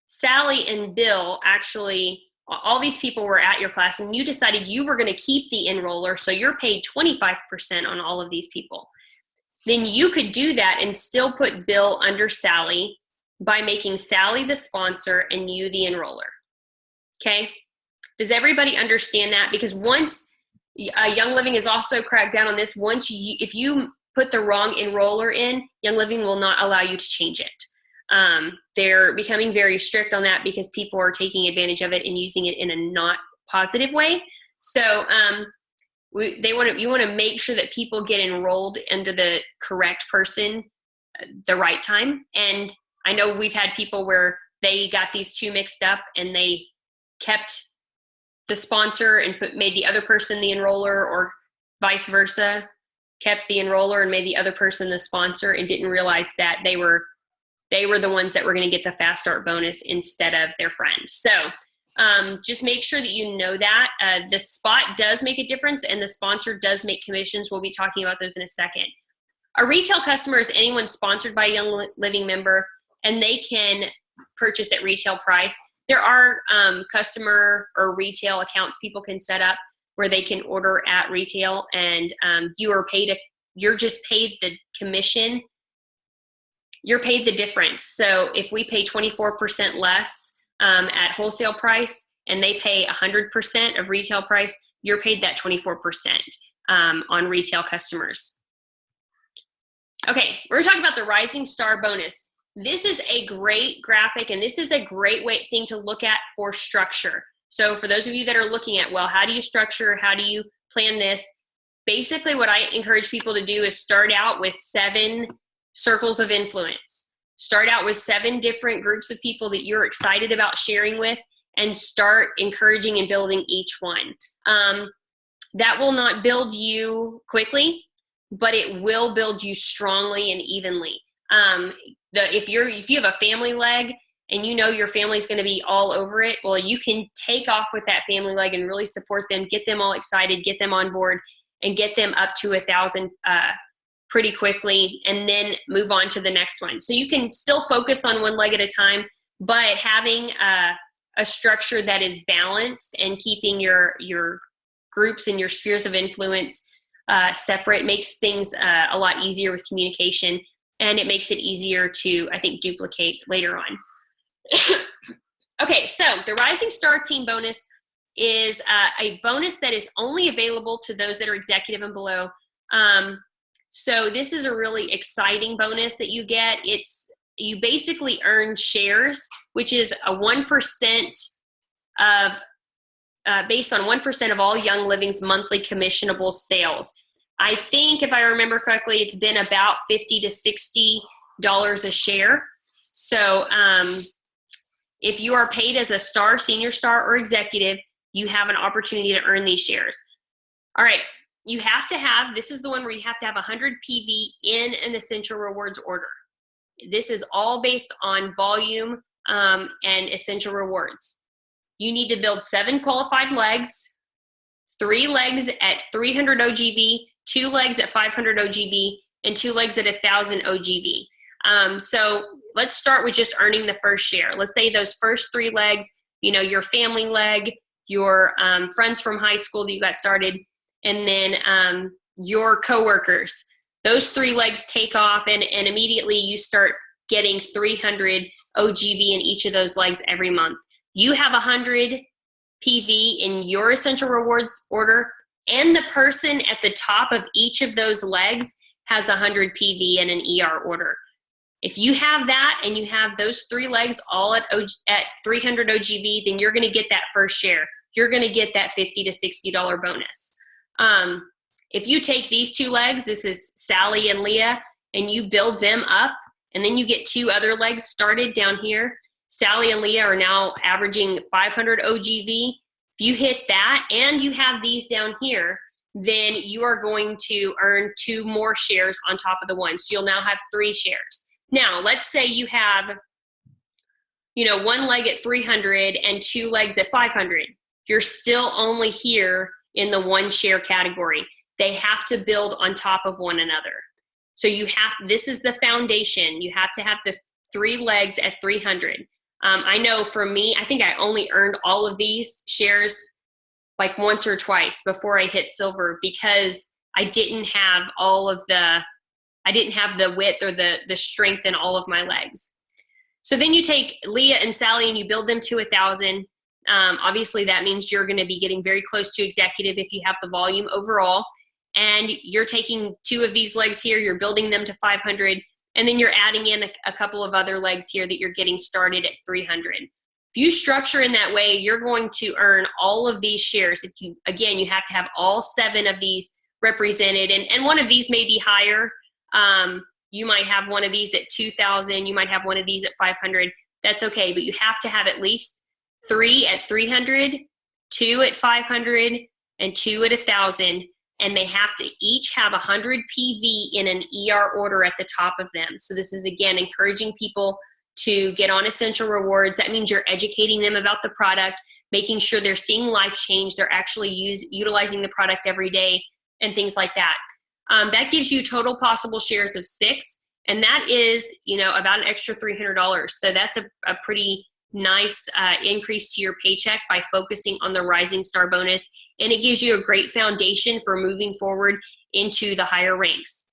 Sally and Bill actually, all these people were at your class, and you decided you were going to keep the enroller, so you're paid 25% on all of these people. Then you could do that and still put Bill under Sally by making Sally the sponsor and you the enroller. Okay? Does everybody understand that? Because once Young Living is also cracked down on this, if you put the wrong enroller in, Young Living will not allow you to change it. They're becoming very strict on that because people are taking advantage of it and using it in a not positive way. So you want to make sure that people get enrolled under the correct person the right time. And I know we've had people where they got these two mixed up and they kept the sponsor and made the other person the enroller, or vice versa, kept the enroller and made the other person the sponsor, and didn't realize that they were the ones that were going to get the fast start bonus instead of their friend. So just make sure that you know that. The spot does make a difference, and the sponsor does make commissions. We'll be talking about those in a second. A retail customer is anyone sponsored by a Young Living member, and they can purchase at retail price. There are customer or retail accounts people can set up where they can order at retail, and you're just paid the commission. You're paid the difference. So if we pay 24% less at wholesale price and they pay 100% of retail price, you're paid that 24% on retail customers. Okay, we're talking about the Rising Star bonus. This is a great graphic, and this is a great thing to look at for structure. So for those of you that are looking at, well, how do you structure? How do you plan this? Basically, what I encourage people to do is start out with 7 circles of influence. Start out with 7 different groups of people that you're excited about sharing with, and start encouraging and building each one. That will not build you quickly, but it will build you strongly and evenly. If you have a family leg and you know your family's going to be all over it, well, you can take off with that family leg and really support them, get them all excited, get them on board, and get them up to 1,000 pretty quickly, and then move on to the next one. So you can still focus on one leg at a time, but having a structure that is balanced and keeping your groups and your spheres of influence separate makes things a lot easier with communication, and it makes it easier to, I think, duplicate later on. Okay, so the Rising Star Team bonus is a bonus that is only available to those that are executive and below. So this is a really exciting bonus that you get. You basically earn shares, which is a 1% of based on 1% of all Young Living's monthly commissionable sales. I think, if I remember correctly, it's been about $50 to $60 a share. So if you are paid as a star, senior star, or executive, you have an opportunity to earn these shares. All right, you have to have, this is the one where you have to have 100 PV in an Essential Rewards order. This is all based on volume and Essential Rewards. You need to build 7 qualified legs, 3 legs at 300 OGV, 2 legs at 500 OGV, and 2 legs at 1,000 OGV. So let's start with just earning the first share. Let's say those first 3 legs, your family leg, your friends from high school that you got started, and then your coworkers. Those 3 legs take off, and immediately you start getting 300 OGV in each of those legs every month. You have 100 PV in your Essential Rewards order, and the person at the top of each of those legs has 100 PV in an ER order. If you have that and you have those 3 legs all at 300 OGV, then you're going to get that first share. You're going to get that $50 to $60 bonus. If you take these 2 legs, this is Sally and Leah, and you build them up, and then you get 2 other legs started down here. Sally and Leah are now averaging 500 OGV. If you hit that and you have these down here, then you are going to earn 2 more shares on top of the one. So you'll now have 3 shares. Now, let's say you have, 1 leg at 300 and 2 legs at 500. You're still only here in the 1 share category. They have to build on top of one another. So this is the foundation. You have to have the 3 legs at 300. I know for me, I think I only earned all of these shares like once or twice before I hit silver, because I didn't have the width or the strength in all of my legs. So then you take Leah and Sally and you build them to 1,000. Obviously that means you're going to be getting very close to executive if you have the volume overall. and you're taking 2 of these legs here, you're building them to 500, and then you're adding in a couple of other legs here that you're getting started at 300. If you structure in that way, you're going to earn all of these shares. If you, again, you have to have all 7 of these represented, and one of these may be higher. You might have one of these at 2,000, you might have one of these at 500. That's okay, but you have to have at least 3 at 300, 2 at 500, and 2 at 1,000, and they have to each have 100 PV in an ER order at the top of them. So this is, again, encouraging people to get on Essential Rewards. That means you're educating them about the product, making sure they're seeing life change, they're actually utilizing the product every day, and things like that. That gives you total possible shares of 6, and that is, you know, about an extra $300. So that's a pretty nice increase to your paycheck by focusing on the Rising Star bonus, and it gives you a great foundation for moving forward into the higher ranks.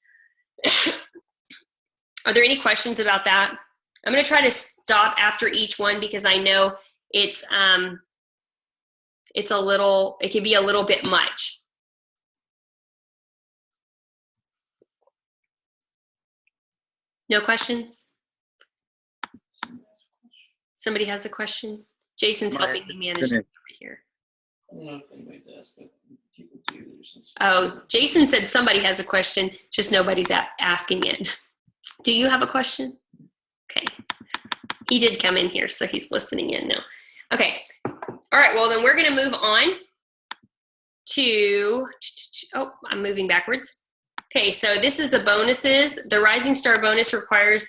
Are there any questions about that? I'm going to try to stop after each one because I know it can be a little bit much. No questions? Somebody has a question? Jason's helping me manage over here. I don't know if anybody does, but people do. Oh, Jason said somebody has a question, just nobody's asking it. Do you have a question? Okay. He did come in here, so he's listening in now. Okay. All right, well, then we're going to move on to, oh, I'm moving backwards. Okay, so this is the bonuses. The Rising Star bonus requires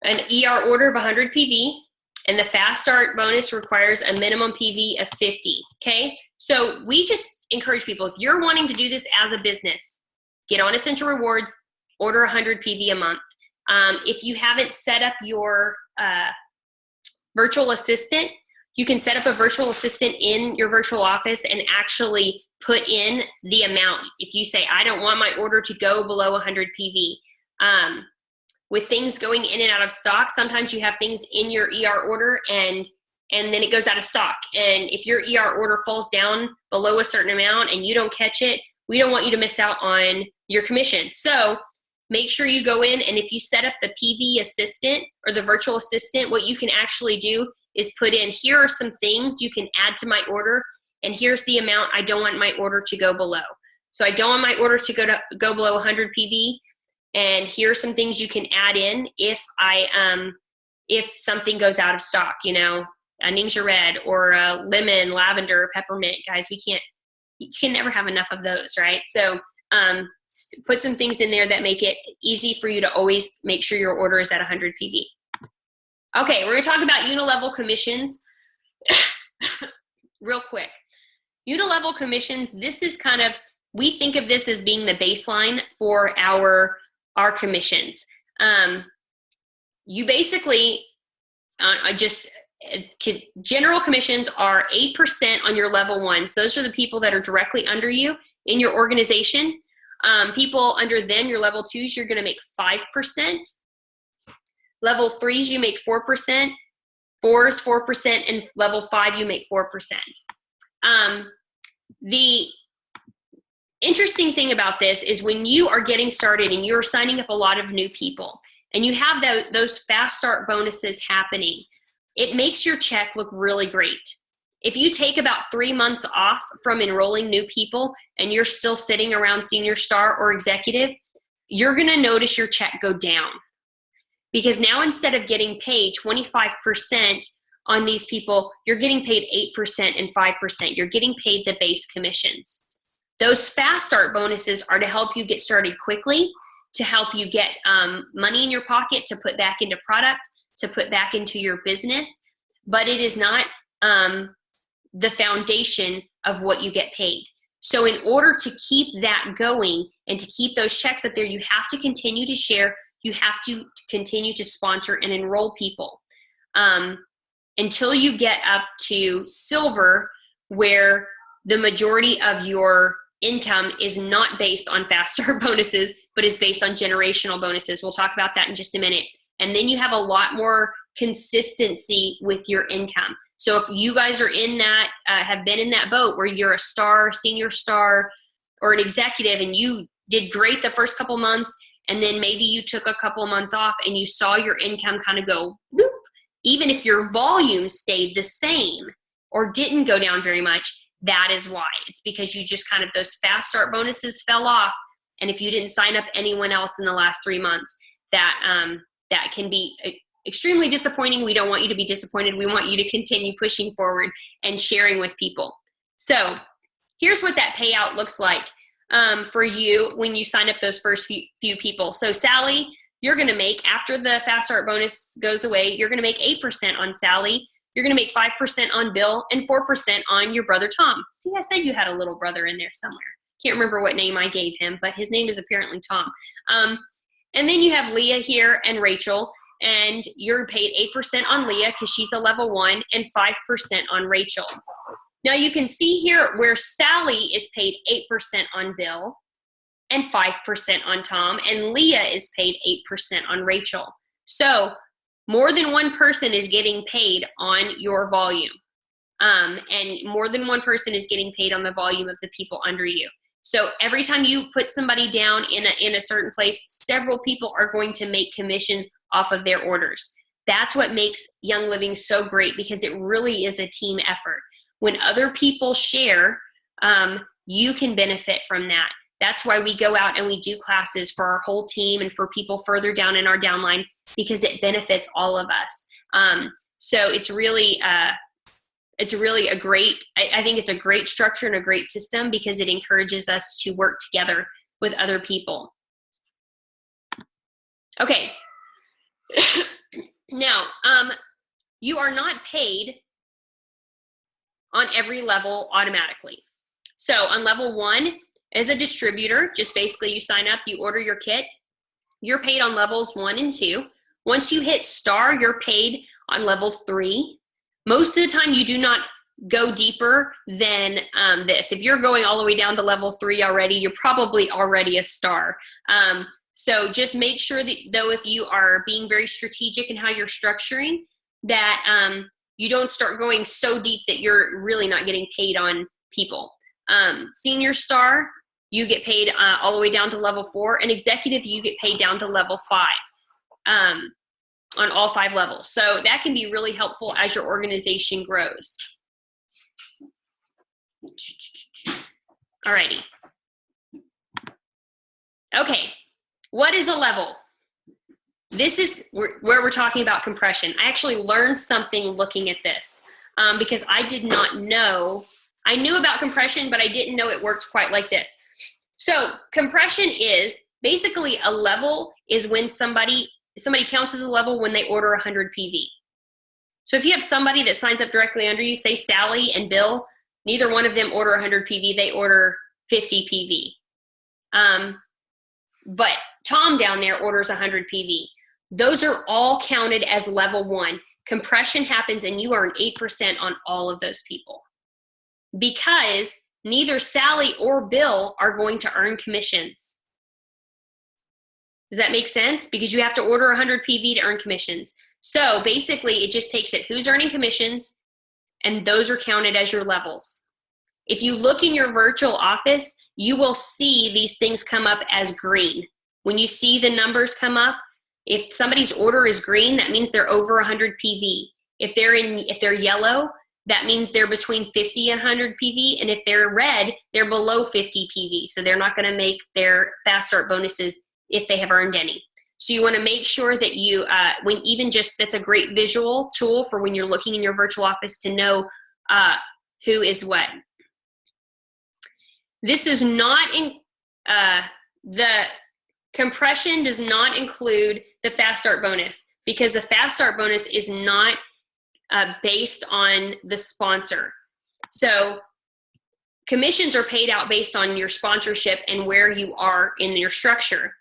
an ER order of 100 PV, and the Fast Start bonus requires a minimum PV of 50, okay? So we just encourage people, if you're wanting to do this as a business, get on Essential Rewards, order 100 PV a month. If you haven't set up your virtual assistant, you can set up a virtual assistant in your virtual office and actually put in the amount. If you say, I don't want my order to go below 100 PV. With things going in and out of stock, sometimes you have things in your ER order and then it goes out of stock. And if your ER order falls down below a certain amount and you don't catch it, we don't want you to miss out on your commission. So make sure you go in, and if you set up the PV assistant or the virtual assistant, what you can actually do is put in, here are some things you can add to my order, and here's the amount I don't want my order to go below. So I don't want my order to go below 100 PV, and here are some things you can add in if something goes out of stock, you know, a Ninja Red or a lemon, lavender, peppermint. Guys, you can never have enough of those, right? So put some things in there that make it easy for you to always make sure your order is at 100 PV. Okay, we're going to talk about Unilevel commissions real quick. Unilevel commissions, this is kind of, we think of this as being the baseline for our commissions. You basically, general commissions are 8% on your level 1s. Those are the people that are directly under you in your organization. People under them, your level 2s, you're going to make 5%. Level 3s, you make 4%. 4s, 4%, and level 5, you make 4%. The interesting thing about this is when you are getting started and you're signing up a lot of new people and you have those Fast Start bonuses happening, it makes your check look really great. If you take about 3 months off from enrolling new people and you're still sitting around Senior Star or Executive, you're going to notice your check go down. Because now instead of getting paid 25% on these people, you're getting paid 8% and 5%. You're getting paid the base commissions. Those Fast Start bonuses are to help you get started quickly, to help you get money in your pocket to put back into product, to put back into your business, but it is not the foundation of what you get paid. So in order to keep that going and to keep those checks up there, you have to continue to share. You have to continue to sponsor and enroll people until you get up to silver, where the majority of your income is not based on Fast Start bonuses, but is based on generational bonuses. We'll talk about that in just a minute. And then you have a lot more consistency with your income. So if you guys are in that, have been in that boat where you're a star, Senior Star, or an executive and you did great the first couple months, and then maybe you took a couple of months off and you saw your income kind of go whoop, even if your volume stayed the same or didn't go down very much, that is why. It's because you just kind of, those fast start bonuses fell off. And if you didn't sign up anyone else in the last 3 months, that can be extremely disappointing. We don't want you to be disappointed. We want you to continue pushing forward and sharing with people. So here's what that payout looks like for you when you sign up those first few people. So Sally, you're going to make, after the fast start bonus goes away, you're going to make 8% on Sally. You're going to make 5% on Bill and 4% on your brother Tom. See, I said you had a little brother in there somewhere. Can't remember what name I gave him, but his name is apparently Tom. And then you have Leah here and Rachel, and you're paid 8% on Leah because she's a level 1 and 5% on Rachel. Now you can see here where Sally is paid 8% on Bill and 5% on Tom, and Leah is paid 8% on Rachel. So more than one person is getting paid on your volume. And more than one person is getting paid on the volume of the people under you. So every time you put somebody down in a certain place, several people are going to make commissions off of their orders. That's what makes Young Living so great, because it really is a team effort. When other people share, you can benefit from that. That's why we go out and we do classes for our whole team and for people further down in our downline, because it benefits all of us. So it's really a great, I think it's a great structure and a great system, because it encourages us to work together with other people. Okay. Now, you are not paid on every level automatically. So on level 1, as a distributor, just basically you sign up, you order your kit, you're paid on levels 1 and 2. Once you hit star, you're paid on level 3. Most of the time you do not go deeper than this. If you're going all the way down to level 3 already, you're probably already a star. So just make sure that, though, if you are being very strategic in how you're structuring, that you don't start going so deep that you're really not getting paid on people. Senior star, you get paid all the way down to level 4. And executive, you get paid down to level 5 on all 5 levels. So that can be really helpful as your organization grows. Alrighty. Okay, what is a level? This is where we're talking about compression. I actually learned something looking at this because I did not know. I knew about compression, but I didn't know it worked quite like this. So compression is basically a level is when somebody counts as a level when they order 100 PV. So if you have somebody that signs up directly under you, say Sally and Bill, neither one of them order 100 PV, they order 50 PV. But Tom down there orders 100 PV. Those are all counted as level 1. Compression happens and you earn 8% on all of those people, because neither Sally or Bill are going to earn commissions. Does that make sense? Because you have to order 100 PV to earn commissions. So basically it just takes it who's earning commissions, and those are counted as your levels. If you look in your virtual office, you will see these things come up as green. When you see the numbers come up, if somebody's order is green, that means they're over 100 PV. If they're yellow, that means they're between 50 and 100 PV. And if they're red, they're below 50 PV. So they're not going to make their fast start bonuses if they have earned any. So you want to make sure that you, that's a great visual tool for when you're looking in your virtual office to know who is what. This is not the compression does not include the fast start bonus, because the fast start bonus is not based on the sponsor. So commissions are paid out based on your sponsorship and where you are in your structure.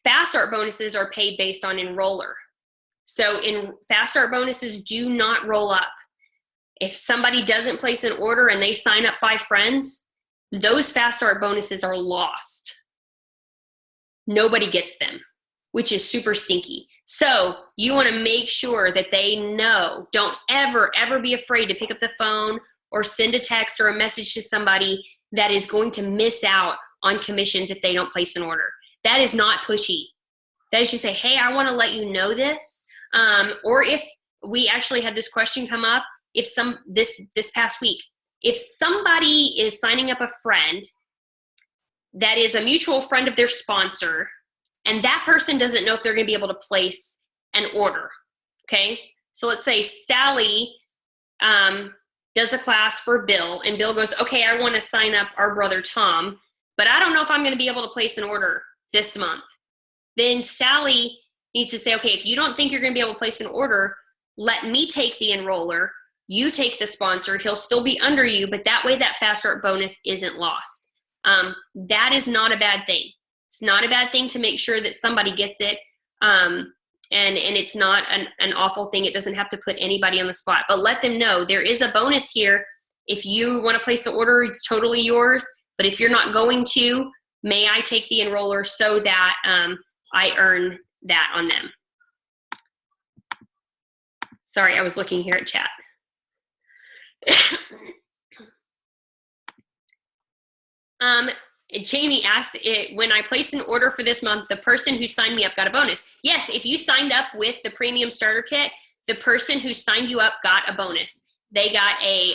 Fast start bonuses are paid based on enroller. So in fast start bonuses do not roll up. If somebody doesn't place an order and they sign up 5 friends, those fast start bonuses are lost. Nobody gets them, which is super stinky. So you want to make sure that they know. Don't ever be afraid to pick up the phone or send a text or a message to somebody that is going to miss out on commissions if they don't place an order. That is not pushy. That is just say, hey, I want to let you know this. Or if we actually had this question come up, if this past week, if somebody is signing up a friend that is a mutual friend of their sponsor, and that person doesn't know if they're going to be able to place an order, okay? So let's say Sally does a class for Bill, and Bill goes, okay, I want to sign up our brother Tom, but I don't know if I'm going to be able to place an order this month. Then Sally needs to say, okay, if you don't think you're going to be able to place an order, let me take the enroller, you take the sponsor, he'll still be under you, but that way that Fast Start bonus isn't lost. That is not a bad thing. It's not a bad thing to make sure that somebody gets it. And it's not an awful thing. It doesn't have to put anybody on the spot, but let them know there is a bonus here. If you want to place the order, it's totally yours. But if you're not going to, may I take the enroller so that I earn that on them. Sorry, I was looking here at chat. Jamie asked, when I placed an order for this month, the person who signed me up got a bonus. Yes, if you signed up with the premium starter kit, the person who signed you up got a bonus. They got a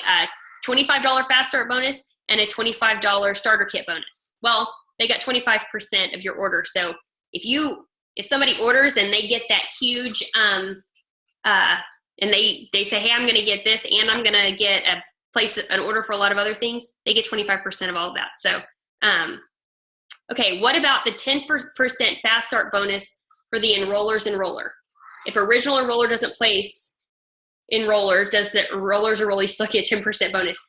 $25 Fast Start bonus and a $25 starter kit bonus. Well, they got 25% of your order. So if somebody orders and they get that huge, and they say, hey, I'm going to get this and I'm going to get place an order for a lot of other things, they get 25% of all of that. So, okay, what about the 10% Fast Start bonus for the enroller's enroller? If original enroller doesn't place enroller, does the enroller's enrollee still get 10% bonus?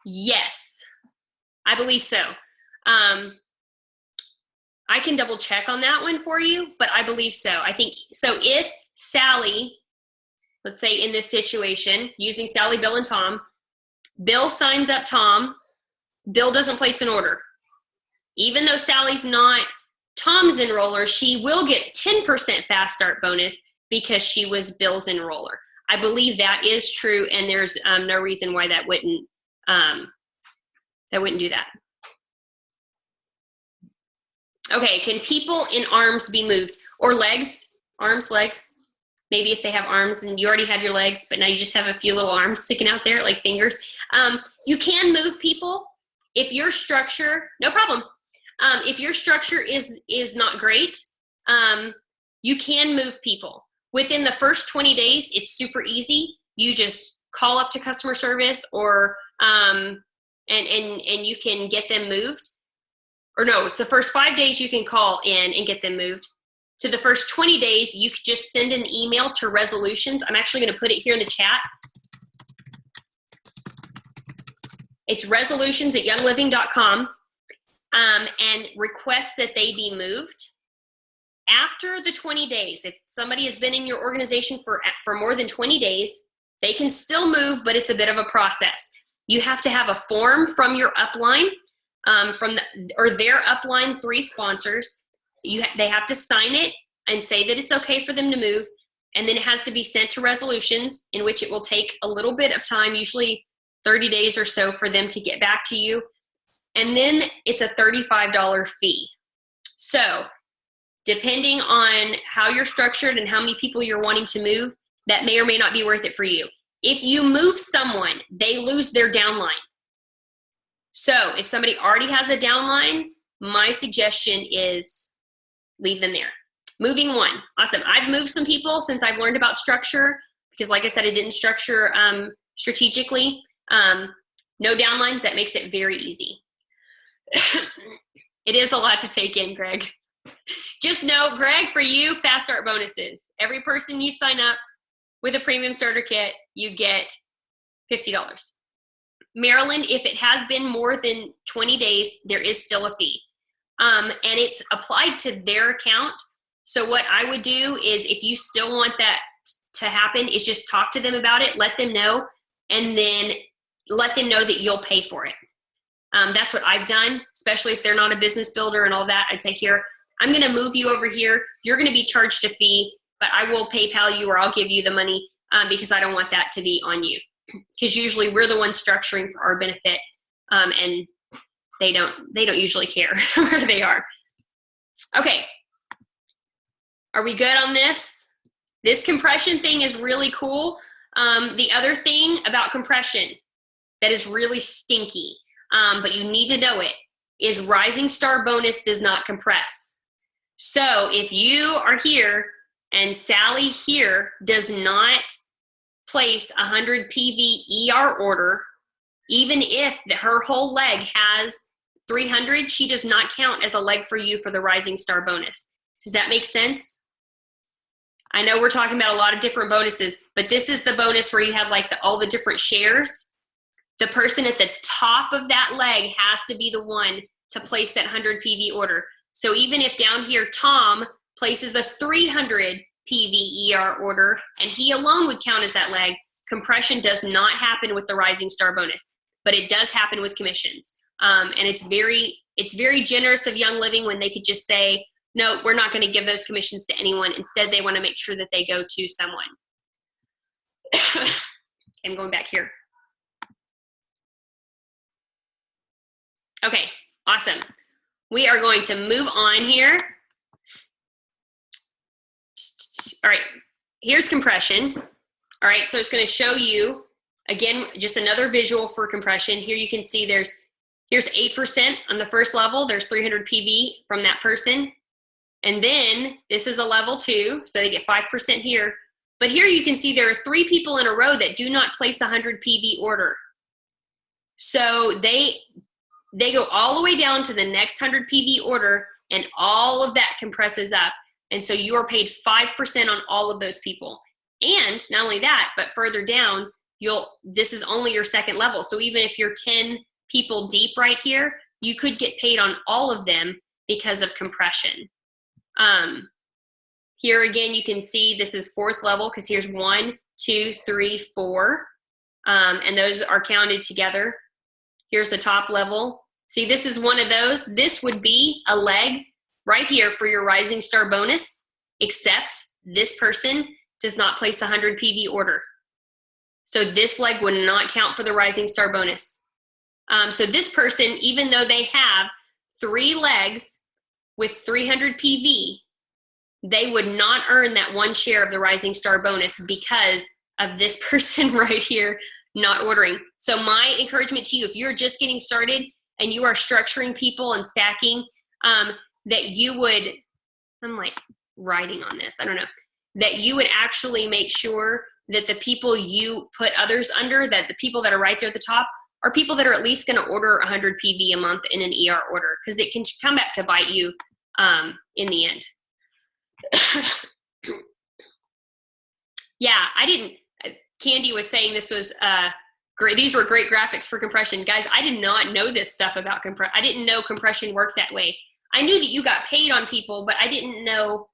Yes, I believe so. I can double check on that one for you, but I believe so. I think, so if Sally, let's say in this situation, using Sally, Bill, and Tom, Bill signs up Tom, Bill doesn't place an order. Even though Sally's not Tom's enroller, she will get 10% Fast Start bonus because she was Bill's enroller. I believe that is true, and there's no reason why that wouldn't do that. Okay, can people in arms be moved? Or legs? Arms, legs? Maybe if they have arms and you already have your legs, but now you just have a few little arms sticking out there like fingers. You can move people. If your structure, no problem. If your structure is not great, you can move people. Within the first 20 days, it's super easy. You just call up to customer service or, and you can get them moved. Or no, it's the first 5 days you can call in and get them moved. To the first 20 days, you could just send an email to resolutions. I'm actually going to put it here in the chat. It's resolutions@youngliving.com, and request that they be moved. After the 20 days, if somebody has been in your organization for more than 20 days, they can still move, but it's a bit of a process. You have to have a form from your upline, or their upline 3 sponsors. They have to sign it and say that it's okay for them to move, and then it has to be sent to resolutions, in which it will take a little bit of time, usually 30 days or so, for them to get back to you. And then it's a $35 fee. So depending on how you're structured and how many people you're wanting to move, that may or may not be worth it for you. If you move someone, they lose their downline. So if somebody already has a downline, my suggestion is leave them there. Moving one. Awesome. I've moved some people since I've learned about structure, because like I said, I didn't structure strategically. No downlines, that makes it very easy. It is a lot to take in, Greg. Just know, Greg, for you, Fast Start bonuses. Every person you sign up with a premium starter kit, you get $50. Maryland, if it has been more than 20 days, there is still a fee. And it's applied to their account. So what I would do is, if you still want that to happen, is just talk to them about it, let them know, and then let them know that you'll pay for it. That's what I've done, especially if they're not a business builder and all that. I'd say, here, I'm going to move you over here. You're going to be charged a fee, but I will PayPal you, or I'll give you the money, because I don't want that to be on you. because usually we're the ones structuring for our benefit, and they don't usually care where they are. Okay, are we good on this? This compression thing is really cool. The other thing about compression that is really stinky, but you need to know it, is Rising Star Bonus does not compress. So if you are here and Sally here does not place 100 PV ER order, even if her whole leg has 300, she does not count as a leg for you for the Rising Star Bonus. Does that make sense? I know we're talking about a lot of different bonuses, but this is the bonus where you have like all the different shares. The person at the top of that leg has to be the one to place that 100 PV order. So even if down here Tom places a 300 PV ER order and he alone would count as that leg, compression does not happen with the Rising Star Bonus, but it does happen with commissions. And it's very generous of Young Living when they could just say, no, we're not going to give those commissions to anyone. Instead, they want to make sure that they go to someone. I'm going back here. Okay, awesome. We are going to move on here. All right, here's compression. All right, so it's going to show you, again, just another visual for compression. Here you can see here's 8% on the first level. There's 300 PV from that person. And then this is a level 2, so they get 5% here. But here you can see there are 3 people in a row that do not place a 100 PV order. So they go all the way down to the next 100 PV order, and all of that compresses up. And so you are paid 5% on all of those people. And not only that, but further down, this is only your second level. So even if you're 10 people deep right here, you could get paid on all of them because of compression. Here again, you can see this is 4th level because here's 1, 2, 3, 4, and those are counted together. Here's the top level. See, this is one of those. This would be a leg right here for your Rising Star Bonus, except this person does not place a 100 PV order. So this leg would not count for the Rising Star Bonus. So this person, even though they have 3 legs with 300 PV, they would not earn that 1 share of the Rising Star Bonus because of this person right here not ordering. So my encouragement to you, if you're just getting started and you are structuring people and stacking, that you would, I'm like writing on this, I don't know, that you would actually make sure that the people you put others under, that the people that are right there at the top are people that are at least going to order 100 PV a month in an ER order, because it can come back to bite you in the end. Yeah, Candy was saying this was great. These were great graphics for compression. Guys, I did not know this stuff about compression. I didn't know compression worked that way. I knew that you got paid on people, but I didn't know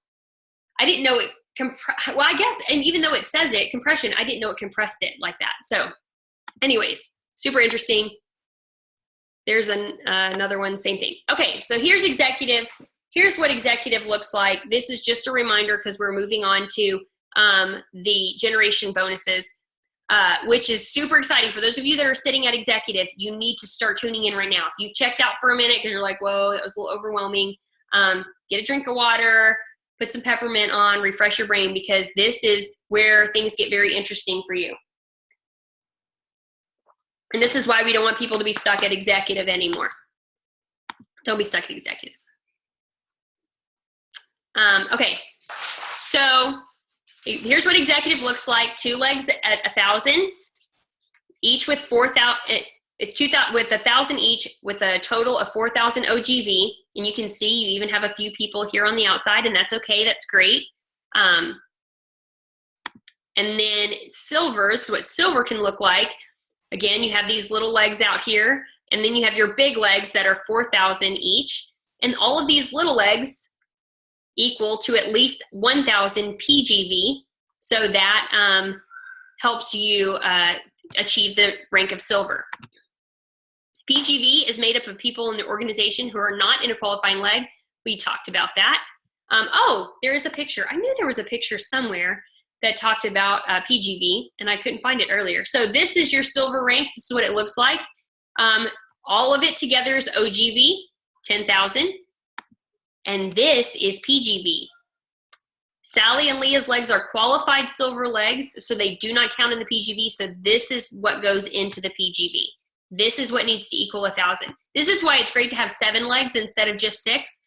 it well, I guess, and even though it says it, compression, I didn't know it compressed it like that. So anyways, super interesting. There's another one, same thing. Okay, so here's executive. Here's what executive looks like. This is just a reminder because we're moving on to the generation bonuses, which is super exciting. For those of you that are sitting at executive, you need to start tuning in right now. If you've checked out for a minute because you're like, whoa, that was a little overwhelming, get a drink of water, put some peppermint on, refresh your brain, because this is where things get very interesting for you. And this is why we don't want people to be stuck at executive anymore. Don't be stuck at executive. Okay, so here's what executive looks like. 2 legs at 1,000, each with 4,000, with 1,000 each, with a total of 4,000 OGV. And you can see you even have a few people here on the outside, and that's okay. That's great. And then silvers. So what silver can look like, again, you have these little legs out here, and then you have your big legs that are 4,000 each, and all of these little legs equal to at least 1,000 PGV. So that helps you achieve the rank of silver. PGV is made up of people in the organization who are not in a qualifying leg. We talked about that. Oh, there is a picture. I knew there was a picture somewhere. that talked about PGV, and I couldn't find it earlier. So this is your silver rank. This is what it looks like. All of it together is OGV, 10,000, and this is PGV. Sally and Leah's legs are qualified silver legs, so they do not count in the PGV, so this is what goes into the PGV. This is what needs to equal 1,000. This is why it's great to have 7 legs instead of just 6,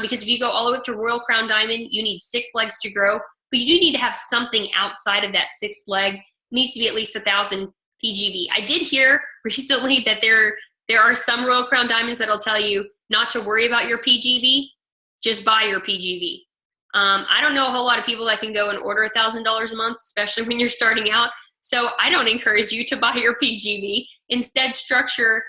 because if you go all the way up to Royal Crown Diamond, you need 6 legs to grow, but you do need to have something outside of that 6th leg. It needs to be at least 1,000 PGV. I did hear recently that there are some Royal Crown Diamonds that'll tell you not to worry about your PGV, just buy your PGV. I don't know a whole lot of people that can go and order $1,000 a month, especially when you're starting out. So I don't encourage you to buy your PGV. Instead, structure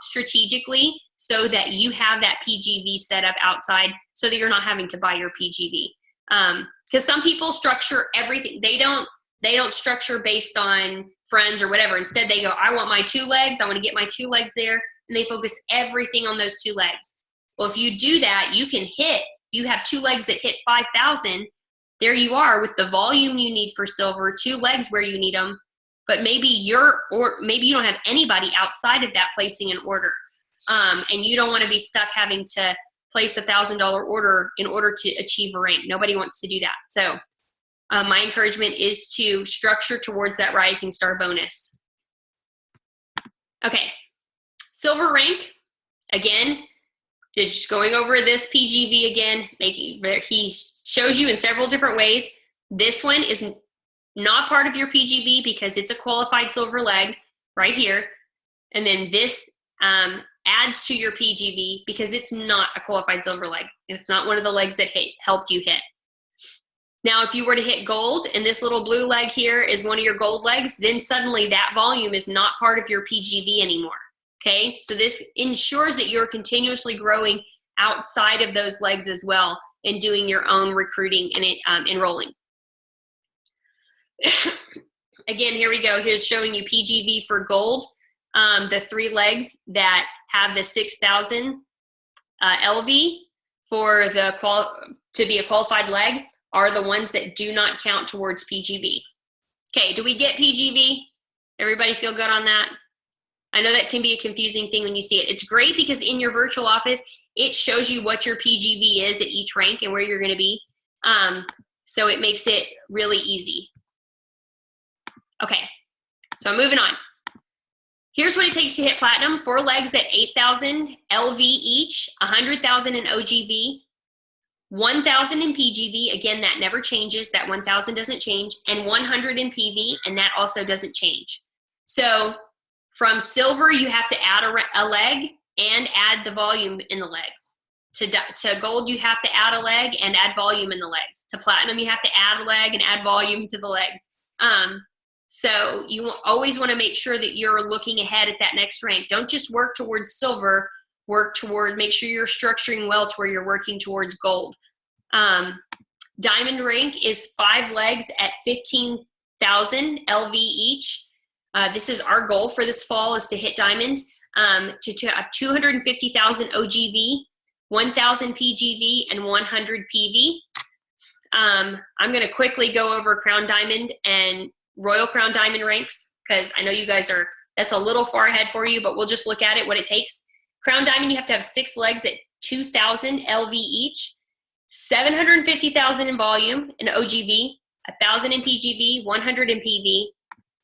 strategically so that you have that PGV set up outside so that you're not having to buy your PGV. Because some people structure everything. They don't structure based on friends or whatever. Instead, they go, I want my 2 legs. I want to get my 2 legs there. And they focus everything on those 2 legs. Well, if you do that, you can hit. You have 2 legs that hit 5,000, there you are with the volume you need for silver, 2 legs where you need them, but maybe you don't have anybody outside of that placing an order, and you don't want to be stuck having to place $1,000 order in order to achieve a rank. Nobody wants to do that. So my encouragement is to structure towards that rising star bonus. Okay, silver rank, again, just going over this PGV again, he shows you in several different ways. This one is not part of your PGV because it's a qualified silver leg right here. And then this adds to your PGV because it's not a qualified silver leg. It's not one of the legs that helped you hit. Now, if you were to hit gold and this little blue leg here is one of your gold legs, then suddenly that volume is not part of your PGV anymore. Okay, so this ensures that you're continuously growing outside of those legs as well and doing your own recruiting and enrolling. Again, here we go. Here's showing you PGV for gold. The 3 legs that have the 6,000 LV for to be a qualified leg are the ones that do not count towards PGV. Okay, do we get PGV? Everybody feel good on that? I know that can be a confusing thing when you see it. It's great because in your virtual office, it shows you what your PGV is at each rank and where you're going to be. So it makes it really easy. Okay, so I'm moving on. Here's what it takes to hit platinum. 4 legs at 8,000 LV each, 100,000 in OGV, 1,000 in PGV. Again, that never changes. That 1,000 doesn't change. And 100 in PV, and that also doesn't change. So from silver, you have to add a leg and add the volume in the legs. To gold, you have to add a leg and add volume in the legs. To platinum, you have to add a leg and add volume to the legs. So you always want to make sure that you're looking ahead at that next rank. Don't just work towards silver. Make sure you're structuring well to where you're working towards gold. Diamond rank is 5 legs at 15,000 LV each. This is our goal for this fall, is to hit diamond, to have 250,000 OGV, 1,000 PGV, and 100 PV. I'm going to quickly go over Crown Diamond and Royal Crown Diamond ranks because I know you guys that's a little far ahead for you, but we'll just look at it, what it takes. Crown Diamond, you have to have 6 legs at 2,000 LV each, 750,000 in volume in OGV, 1,000 in PGV, 100 in PV.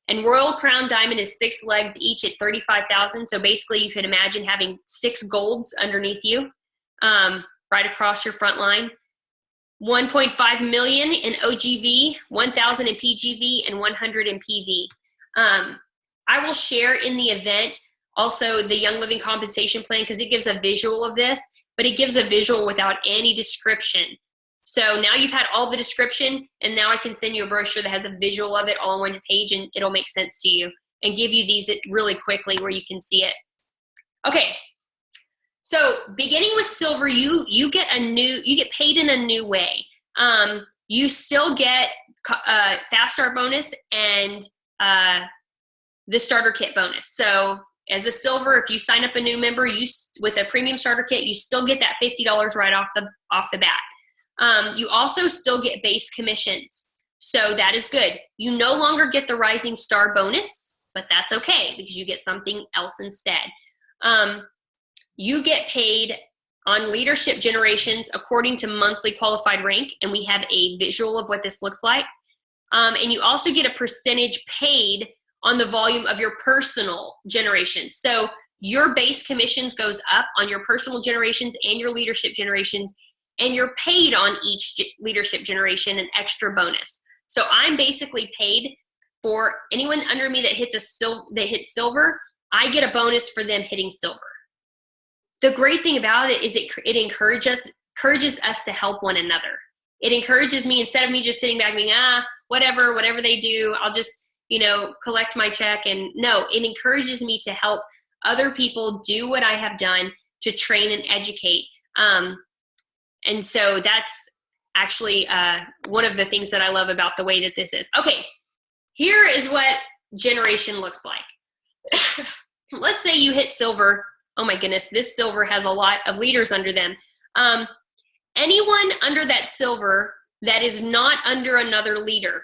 And Royal Crown Diamond is 6 legs each at 35,000. So basically you could imagine having 6 golds underneath you, right across your front line. 1.5 million in OGV, 1,000 in PGV, and 100 in PV. I will share in the event also the Young Living Compensation Plan because it gives a visual of this, but it gives a visual without any description. So now you've had all the description, and now I can send you a brochure that has a visual of it all on one page, and it'll make sense to you and give you these really quickly where you can see it. Okay, so beginning with silver, you get paid in a new way. You still get fast start bonus and the starter kit bonus. So as a silver, if you sign up a new member, with a premium starter kit, you still get that $50 right off the bat. You also still get base commissions. So that is good. You no longer get the rising star bonus, but that's okay because you get something else instead. You get paid on leadership generations according to monthly qualified rank, and we have a visual of what this looks like. And you also get a percentage paid on the volume of your personal generations. So your base commissions goes up on your personal generations and your leadership generations, and you're paid on each leadership generation an extra bonus. So I'm basically paid for anyone under me that hits silver. I get a bonus for them hitting silver. The great thing about it is it encourages us to help one another. It encourages me, instead of me just sitting back being, whatever they do, I'll just, collect my check. And no, it encourages me to help other people do what I have done to train and educate. And so that's actually one of the things that I love about the way that this is. Okay, here is what generation looks like. Let's say you hit silver. Oh my goodness, this silver has a lot of leaders under them. Anyone under that silver that is not under another leader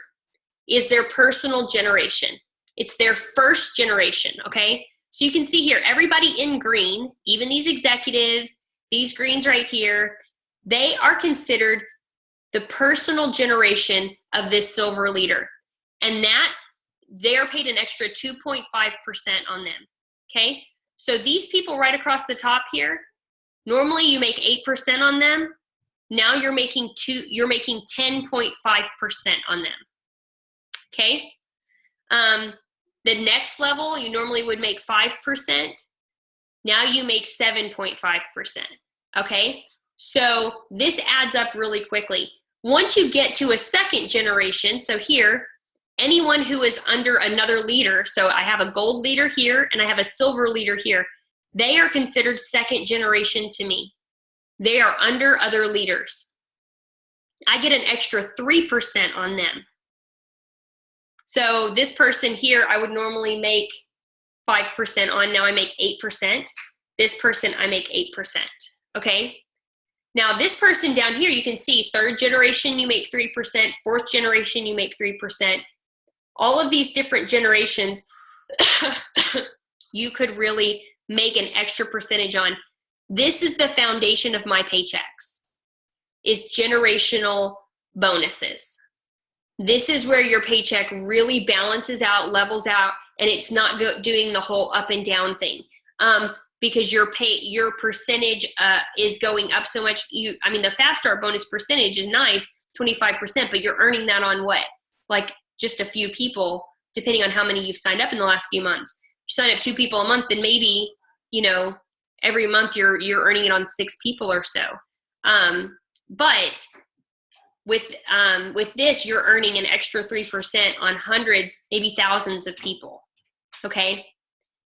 is their personal generation. It's their first generation, okay? So you can see here, everybody in green, even these executives, these greens right here, they are considered the personal generation of this silver leader. And that, they're paid an extra 2.5% on them, okay? So these people right across the top here, normally you make 8% on them. Now you're making 10.5% on them, okay? The next level, you normally would make 5%. Now you make 7.5%, okay? So this adds up really quickly. Once you get to a second generation, so here, anyone who is under another leader, so I have a gold leader here and I have a silver leader here, they are considered second generation to me. They are under other leaders. I get an extra 3% on them. So this person here, I would normally make 5% on. Now I make 8%. This person, I make 8%. Okay? Now this person down here, you can see third generation, you make 3%. Fourth generation, you make 3%. All of these different generations, you could really make an extra percentage on. This is the foundation of my paychecks, is generational bonuses. This is where your paycheck really balances out, levels out, and it's not doing the whole up and down thing. Because your percentage is going up so much. The fast start bonus percentage is nice, 25%, but you're earning that on what? Like just a few people, depending on how many you've signed up in the last few months. If you sign up 2 people a month, then maybe, every month you're earning it on 6 people or so. But with this, you're earning an extra 3% on hundreds, maybe thousands of people. Okay?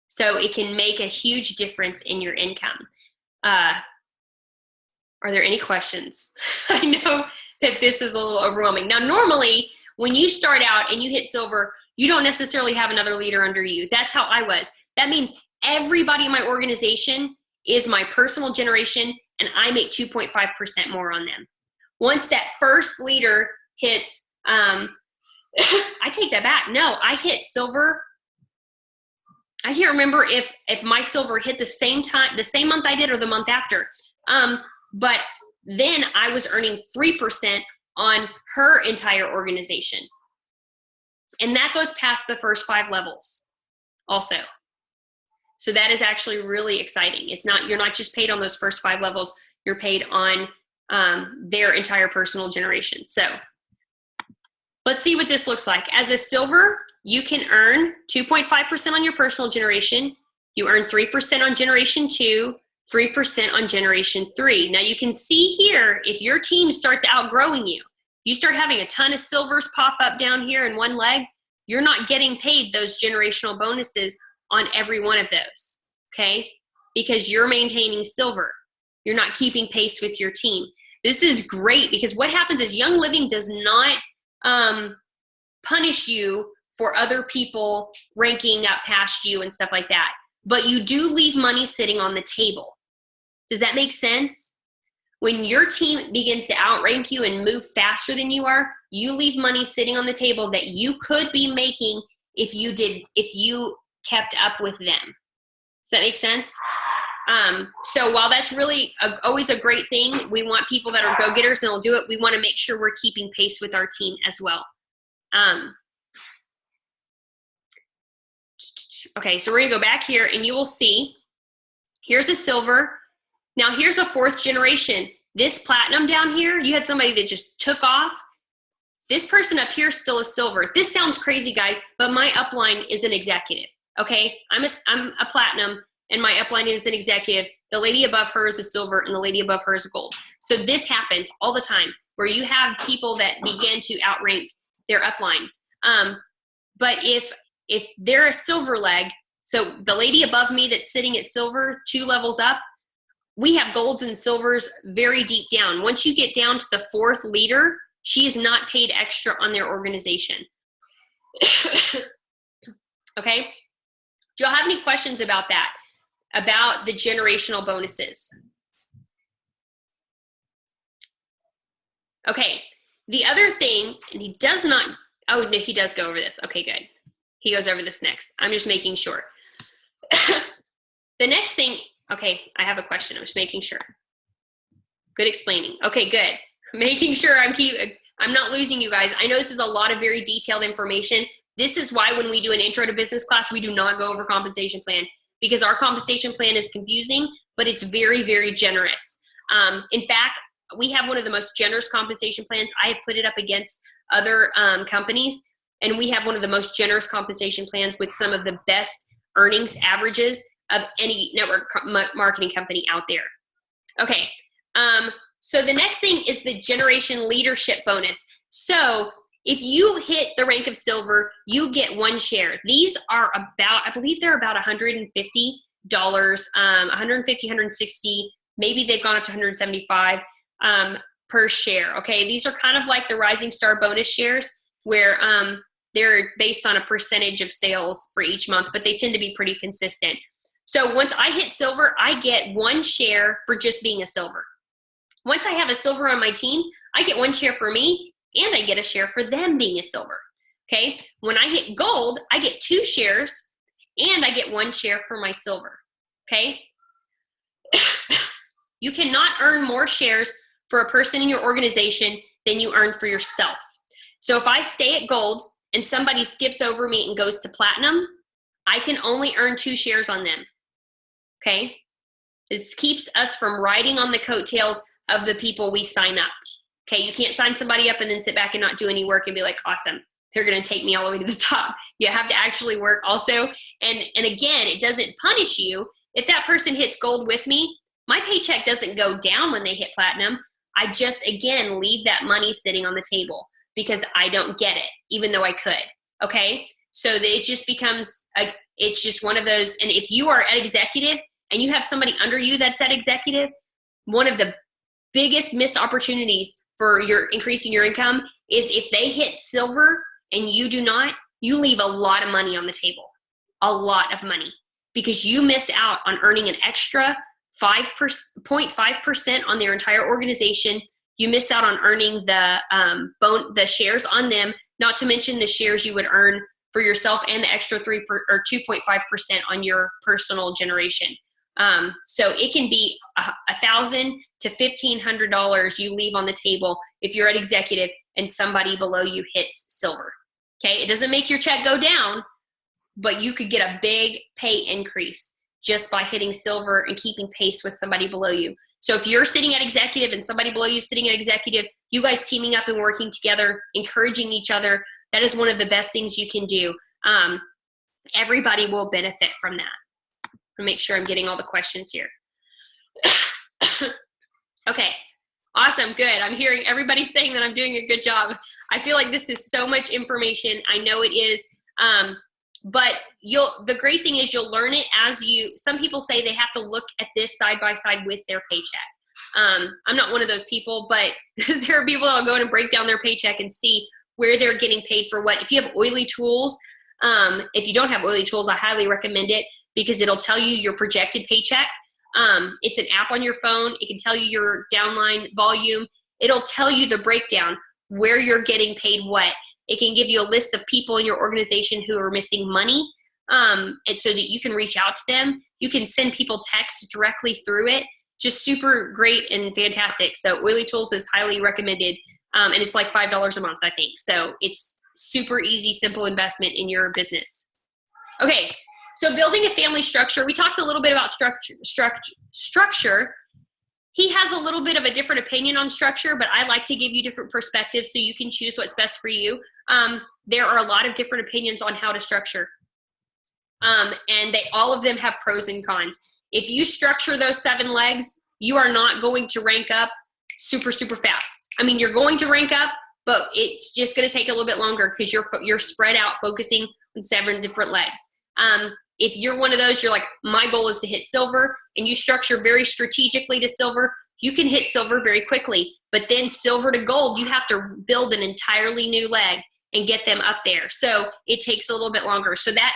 So it can make a huge difference in your income. Are there any questions? I know that this is a little overwhelming. Now, normally, when you start out and you hit silver, you don't necessarily have another leader under you. That's how I was. That means everybody in my organization is my personal generation, and I make 2.5% more on them. Once that first leader hits, I take that back. No, I hit silver. I can't remember if my silver hit the same month I did or the month after. But then I was earning 3% on her entire organization. And that goes past the first 5 levels also. So that is actually really exciting. You're not just paid on those first 5 levels, you're paid on their entire personal generation. So let's see what this looks like. As a silver, you can earn 2.5% on your personal generation. You earn 3% on generation 2, 3% on generation 3. Now you can see here, if your team starts outgrowing you, you start having a ton of silvers pop up down here in one leg, you're not getting paid those generational bonuses on every one of those, okay? Because you're maintaining silver. You're not keeping pace with your team. This is great because what happens is Young Living does not punish you for other people ranking up past you and stuff like that. But you do leave money sitting on the table. Does that make sense? When your team begins to outrank you and move faster than you are, you leave money sitting on the table that you could be making if you kept up with them. Does that make sense? So while that's really always a great thing, we want people that are go-getters and will do it. We want to make sure we're keeping pace with our team as well. Okay, so we're gonna go back here and you will see, here's a silver. Now here's a 4th generation. This platinum down here, you had somebody that just took off. This person up here is still a silver. This sounds crazy, guys, but my upline is an executive, okay? I'm a platinum and my upline is an executive. The lady above her is a silver and the lady above her is a gold. So this happens all the time where you have people that begin to outrank their upline. But if they're a silver leg, so the lady above me that's sitting at silver, 2 levels up, we have golds and silvers very deep down. Once you get down to the 4th leader, she is not paid extra on their organization. Okay? Do y'all have any questions about that? About the generational bonuses? Okay. The other thing, and he does not, oh, no, he does go over this. Okay, good. He goes over this next. I'm just making sure. The next thing, okay, I have a question. I'm just making sure. Good explaining. Okay, good. Making sure I'm not losing you guys. I know this is a lot of very detailed information. This is why when we do an intro to business class, we do not go over compensation plan, because our compensation plan is confusing, but it's very, very generous. In fact, we have one of the most generous compensation plans. I have put it up against other companies, and we have one of the most generous compensation plans with some of the best earnings averages of any network marketing company out there. Okay, so the next thing is the generation leadership bonus. So if you hit the rank of silver, you get 1 share. These are about, I believe they're about $150, 150, 160, maybe they've gone up to 175 per share. Okay, these are kind of like the Rising Star bonus shares where they're based on a percentage of sales for each month, but they tend to be pretty consistent. So once I hit silver, I get 1 share for just being a silver. Once I have a silver on my team, I get 1 share for me, and I get a share for them being a silver. Okay, when I hit gold, I get 2 shares, and I get 1 share for my silver. Okay, you cannot earn more shares for a person in your organization than you earn for yourself. So if I stay at gold and somebody skips over me and goes to platinum, I can only earn 2 shares on them. Okay, this keeps us from riding on the coattails of the people we sign up. Okay, you can't sign somebody up and then sit back and not do any work and be like, awesome, they're gonna take me all the way to the top. You have to actually work also. And again, it doesn't punish you. If that person hits gold with me, my paycheck doesn't go down when they hit platinum. I just, again, leave that money sitting on the table because I don't get it, even though I could, okay? So it just becomes, it's just one of those, and if you are at executive and you have somebody under you that's at executive, one of the biggest missed opportunities for your increasing your income is if they hit silver and you do not, you leave a lot of money on the table, a lot of money, because you miss out on earning an extra 0.5% on their entire organization. You miss out on earning the shares on them, not to mention the shares you would earn for yourself and the extra 2.5% on your personal generation. So it can be $1,000 to $1,500 you leave on the table if you're at executive and somebody below you hits silver. Okay, it doesn't make your check go down, but you could get a big pay increase just by hitting silver and keeping pace with somebody below you. So if you're sitting at executive and somebody below you is sitting at executive, you guys teaming up and working together, encouraging each other, that is one of the best things you can do. Everybody will benefit from that. I'll make sure I'm getting all the questions here. Okay, awesome, good. I'm hearing everybody saying that I'm doing a good job. I feel like this is so much information. I know it is. But the great thing is you'll learn it as some people say they have to look at this side by side with their paycheck. I'm not one of those people, but there are people that will go in and break down their paycheck and see where they're getting paid for what. If you have oily tools, if you don't have oily tools, I highly recommend it because it'll tell you your projected paycheck. It's an app on your phone. It can tell you your downline volume. It'll tell you the breakdown. where you're getting paid what. It can give you a list of people in your organization who are missing money, and so that you can reach out to them. You can send people texts directly through it. Just super great and fantastic. So Oily Tools is highly recommended, and it's like $5 a month, I think. So it's super easy, simple investment in your business. Okay, so building a family structure. We talked a little bit about structure. He has a little bit of a different opinion on structure, but I like to give you different perspectives so you can choose what's best for you. There are a lot of different opinions on how to structure, and all of them have pros and cons. If you structure those 7 legs, you are not going to rank up super, super fast. I mean, you're going to rank up, but it's just going to take a little bit longer because you're spread out focusing on 7 different legs. If you're one of those, you're like, my goal is to hit silver, and you structure very strategically to silver, you can hit silver very quickly. But then silver to gold, you have to build an entirely new leg and get them up there. So it takes a little bit longer. So that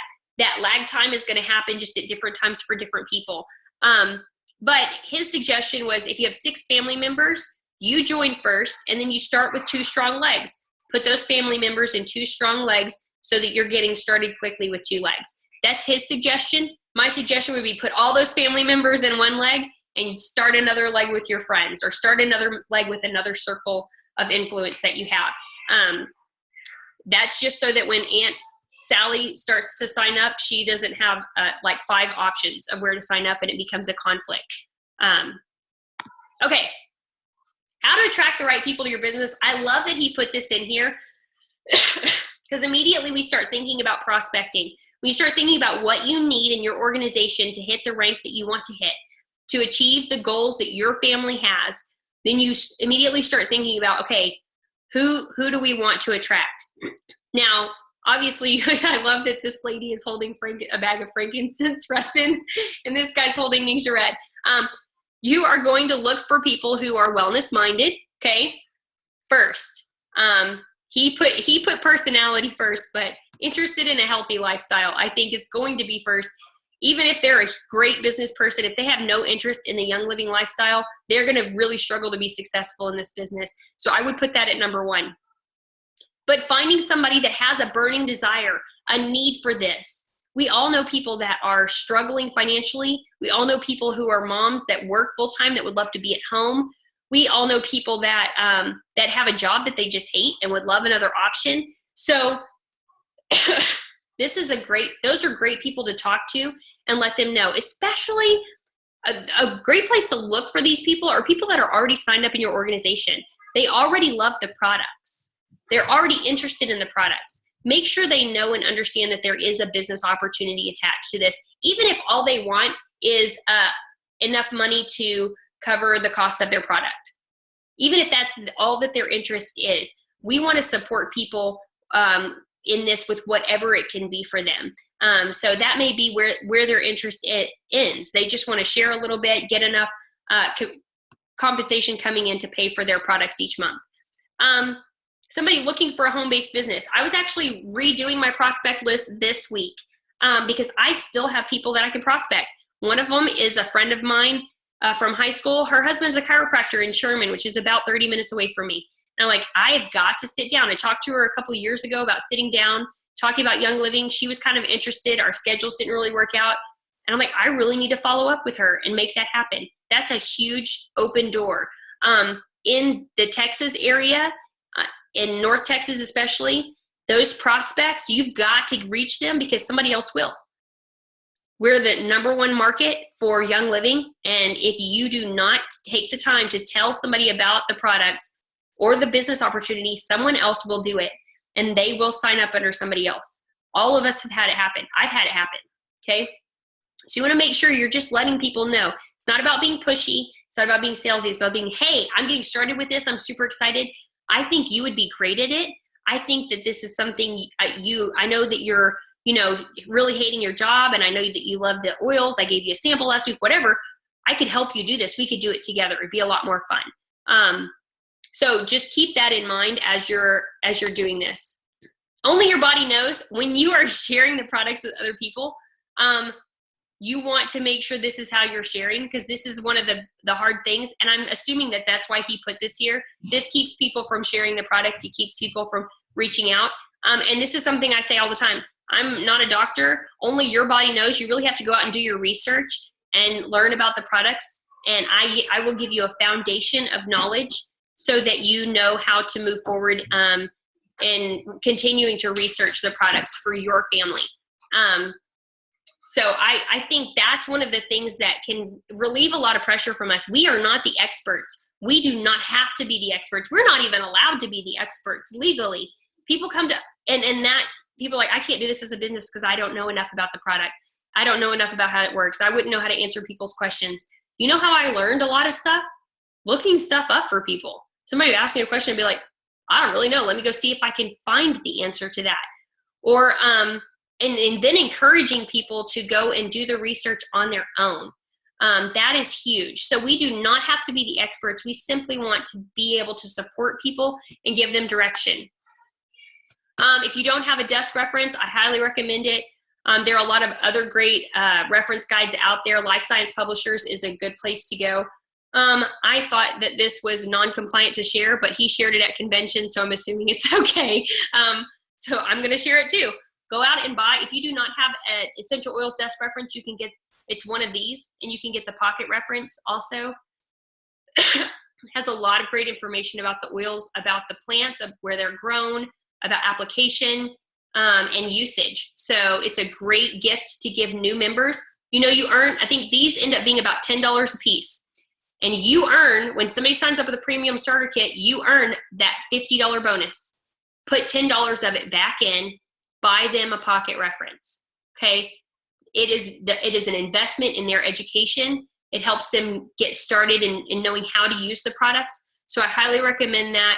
lag time is going to happen just at different times for different people. But his suggestion was, if you have 6 family members, you join first, and then you start with 2 strong legs. Put those family members in 2 strong legs so that you're getting started quickly with 2 legs. That's his suggestion. My suggestion would be put all those family members in 1 leg and start another leg with your friends, or start another leg with another circle of influence that you have. That's just so that when Aunt Sally starts to sign up, she doesn't have like 5 options of where to sign up, and it becomes a conflict. Okay, how to attract the right people to your business. I love that he put this in here because immediately we start thinking about prospecting. We start thinking about what you need in your organization to hit the rank that you want to hit, to achieve the goals that your family has. Then you immediately start thinking about, okay, who do we want to attract? Now, obviously, I love that this lady is holding a bag of frankincense resin, and this guy's holding Ningxia Red. You are going to look for people who are wellness minded, okay, first. He put personality first, but interested in a healthy lifestyle, I think, is going to be first. Even if they're a great business person, if they have no interest in the Young Living lifestyle, they're going to really struggle to be successful in this business. So I would put that at number 1. But finding somebody that has a burning desire, a need for this. We all know people that are struggling financially. We all know people who are moms that work full-time that would love to be at home. We all know people that have a job that they just hate and would love another option. So those are great people to talk to and let them know. Especially a great place to look for these people are people that are already signed up in your organization. They already love the products. They're already interested in the products. Make sure they know and understand that there is a business opportunity attached to this, even if all they want is enough money to cover the cost of their product. Even if that's all that their interest is, we want to support people in this with whatever it can be for them. So that may be where their interest ends. They just want to share a little bit, get enough compensation coming in to pay for their products each month. Somebody looking for a home-based business. I was actually redoing my prospect list this week because I still have people that I can prospect. One of them is a friend of mine from high school. Her husband's a chiropractor in Sherman, which is about 30 minutes away from me. And I'm like, I have got to sit down. I talked to her a couple of years ago about sitting down, talking about Young Living. She was kind of interested. Our schedules didn't really work out. And I'm like, I really need to follow up with her and make that happen. That's a huge open door. In the Texas area, in North Texas especially, those prospects, you've got to reach them because somebody else will. We're the number 1 market for Young Living, and if you do not take the time to tell somebody about the products or the business opportunity, someone else will do it, and they will sign up under somebody else. All of us have had it happen. I've had it happen, okay? So you want to make sure you're just letting people know. It's not about being pushy. It's not about being salesy. It's about being, hey, I'm getting started with this. I'm super excited. I think you would be great at it. I think that this is something I know that you're, really hating your job, and I know that you love the oils. I gave you a sample last week, whatever. I could help you do this. We could do it together. It'd be a lot more fun. So just keep that in mind as you're doing this. Only your body knows when you are sharing the products with other people. you want to make sure this is how you're sharing, because this is one of the hard things. And I'm assuming that that's why he put this here. This keeps people from sharing the product. It keeps people from reaching out. And this is something I say all the time. I'm not a doctor. Only your body knows. You really have to go out and do your research and learn about the products. And I will give you a foundation of knowledge so that you know how to move forward and continuing to research the products for your family. So I think that's one of the things that can relieve a lot of pressure from us. We are not the experts. We do not have to be the experts. We're not even allowed to be the experts legally. People come to, and that people are like, I can't do this as a business because I don't know enough about the product. I don't know enough about how it works. I wouldn't know how to answer people's questions. You know how I learned a lot of stuff? Looking stuff up for people. Somebody would ask me a question and be like, I don't really know. Let me go see if I can find the answer to that. Or, and then encouraging people to go and do the research on their own. That is huge. So we do not have to be the experts. We simply want to be able to support people and give them direction. If you don't have a desk reference, I highly recommend it. There are a lot of other great reference guides out there. Life Science Publishers is a good place to go. I thought that this was non-compliant to share, but he shared it at convention, so I'm assuming it's okay. So I'm going to share it too. Go out and buy. If you do not have an essential oils desk reference, you can get, it's one of these, and you can get the pocket reference also. It has a lot of great information about the oils, about the plants, of where they're grown, about application, and usage. So it's a great gift to give new members. You know, you earn, I think these end up being about $10 a piece. And you earn, when somebody signs up with a premium starter kit, you earn that $50 bonus. Put $10 of it back in, buy them a pocket reference, okay? It is an investment in their education. It helps them get started in knowing how to use the products. So I highly recommend that.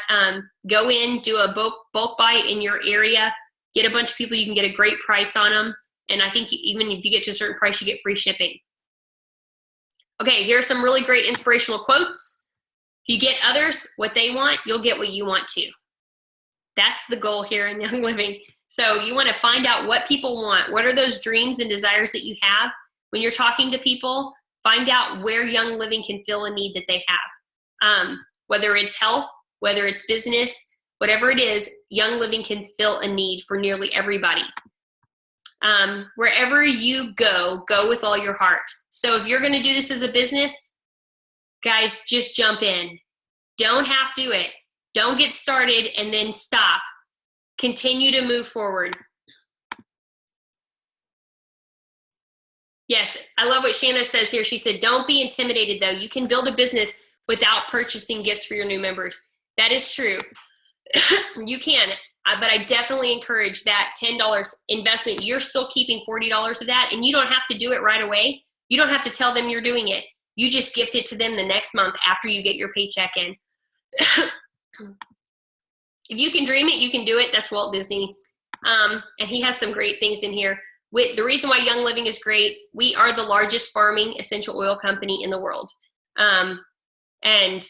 Go in, do a bulk buy in your area, get a bunch of people, you can get a great price on them. And I think even if you get to a certain price, you get free shipping. Okay, here are some really great inspirational quotes. If you get others what they want, you'll get what you want too. That's the goal here in Young Living. So you want to find out what people want. What are those dreams and desires that you have? When you're talking to people, find out where Young Living can fill a need that they have. Whether it's health, whether it's business, whatever it is, Young Living can fill a need for nearly everybody. Wherever you go, go with all your heart. So if you're going to do this as a business, guys, just jump in. Don't half do it. Don't get started and then stop. Continue to move forward. Yes, I love what Shanna says here. She said, don't be intimidated though. You can build a business without purchasing gifts for your new members. That is true. You can. But I definitely encourage that $10 investment. You're still keeping $40 of that, and you don't have to do it right away. You don't have to tell them you're doing it. You just gift it to them the next month after you get your paycheck in. If you can dream it, you can do it. That's Walt Disney. And he has some great things in here. The reason why Young Living is great, we are the largest farming essential oil company in the world. And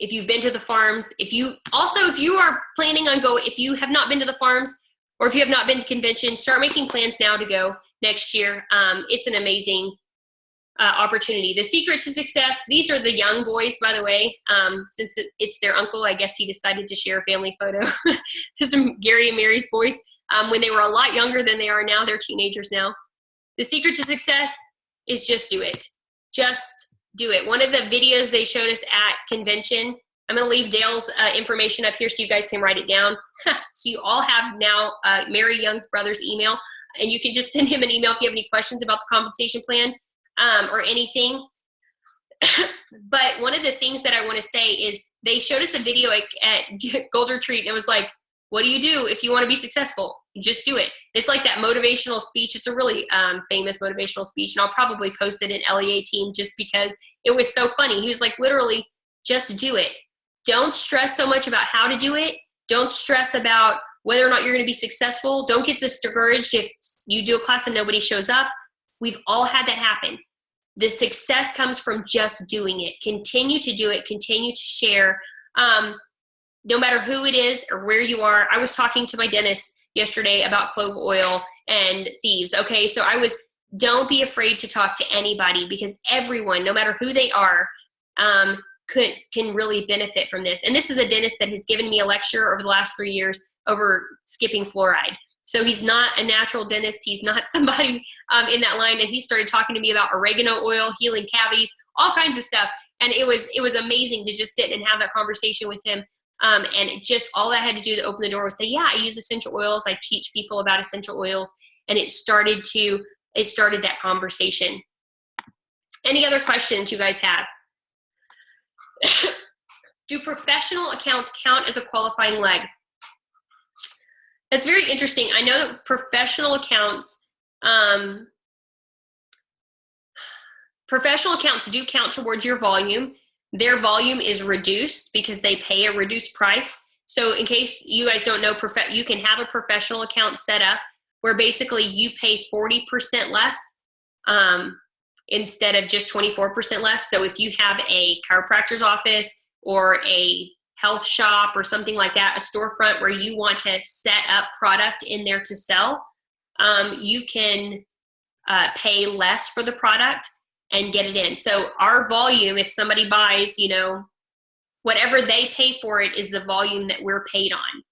if you've been to the farms, if you are planning on if you have not been to the farms, or if you have not been to convention, start making plans now to go next year. It's an amazing opportunity. The secret to success, these are the young boys, by the way. Since it's their uncle, I guess he decided to share a family photo. This is Gary and Mary's boys. When they were a lot younger than they are now, they're teenagers now. The secret to success is just do it. Just do it. One of the videos they showed us at convention, I'm going to leave Dale's information up here so you guys can write it down. So you all have now Mary Young's brother's email, and you can just send him an email if you have any questions about the compensation plan or anything. But one of the things that I want to say is they showed us a video at Gold Retreat, and it was like, what do you do if you want to be successful? You just do it. It's like that motivational speech. It's a really famous motivational speech, and I'll probably post it in LEA team just because it was so funny. He was like, literally, just do it. Don't stress so much about how to do it. Don't stress about whether or not you're going to be successful. Don't get discouraged if you do a class and nobody shows up. We've all had that happen. The success comes from just doing it. Continue to do it. Continue to share. No matter who it is or where you are. I was talking to my dentist yesterday about clove oil and thieves. Okay, so don't be afraid to talk to anybody, because everyone, no matter who they are, can really benefit from this. And this is a dentist that has given me a lecture over the last 3 years over skipping fluoride. So he's not a natural dentist. He's not somebody in that line. And he started talking to me about oregano oil, healing cavities, all kinds of stuff. And it was amazing to just sit and have that conversation with him. And it just, all I had to do to open the door was say, yeah, I use essential oils. I teach people about essential oils. And it started that conversation. Any other questions you guys have? Do professional accounts count as a qualifying leg? That's very interesting. I know that professional accounts do count towards your volume. Their volume is reduced because they pay a reduced price. So in case you guys don't know, you can have a professional account set up where basically you pay 40% less instead of just 24% less. So if you have a chiropractor's office or a health shop or something like that, a storefront where you want to set up product in there to sell, you can pay less for the product and get it in. So our volume, if somebody buys, whatever they pay for it is the volume that we're paid on.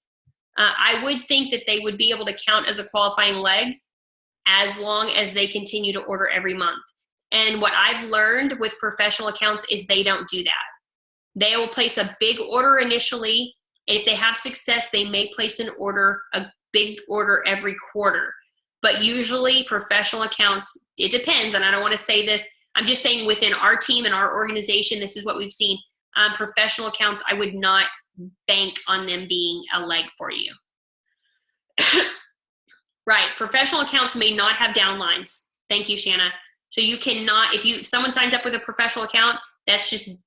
I would think that they would be able to count as a qualifying leg as long as they continue to order every month. And what I've learned with professional accounts is they don't do that. They will place a big order initially. And if they have success, they may place a big order every quarter. But usually professional accounts, it depends. And I don't want to say this, I'm just saying within our team and our organization, this is what we've seen. Professional accounts, I would not bank on them being a leg for you. Right, professional accounts may not have downlines. Thank you, Shanna. So you cannot, if someone signs up with a professional account, that's just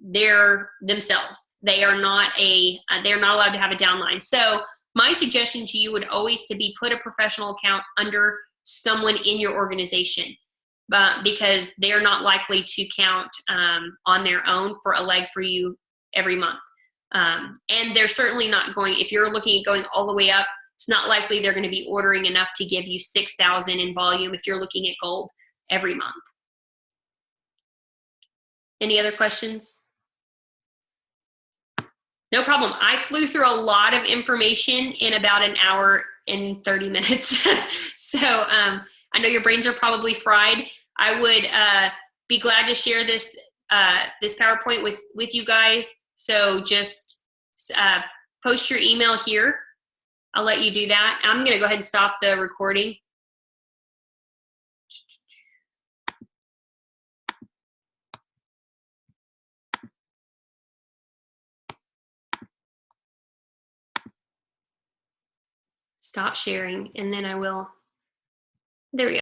they're themselves. They're not allowed to have a downline. So my suggestion to you would always to be put a professional account under someone in your organization, because they're not likely to count on their own for a leg for you every month. And they're certainly not going, if you're looking at going all the way up, it's not likely they're going to be ordering enough to give you 6,000 in volume if you're looking at gold every month. Any other questions? No problem. I flew through a lot of information in about an hour and 30 minutes. So I know your brains are probably fried. I would be glad to share this PowerPoint with you guys. So just post your email here. I'll let you do that. I'm going to go ahead and stop the recording. Stop sharing, and then I will. There we go.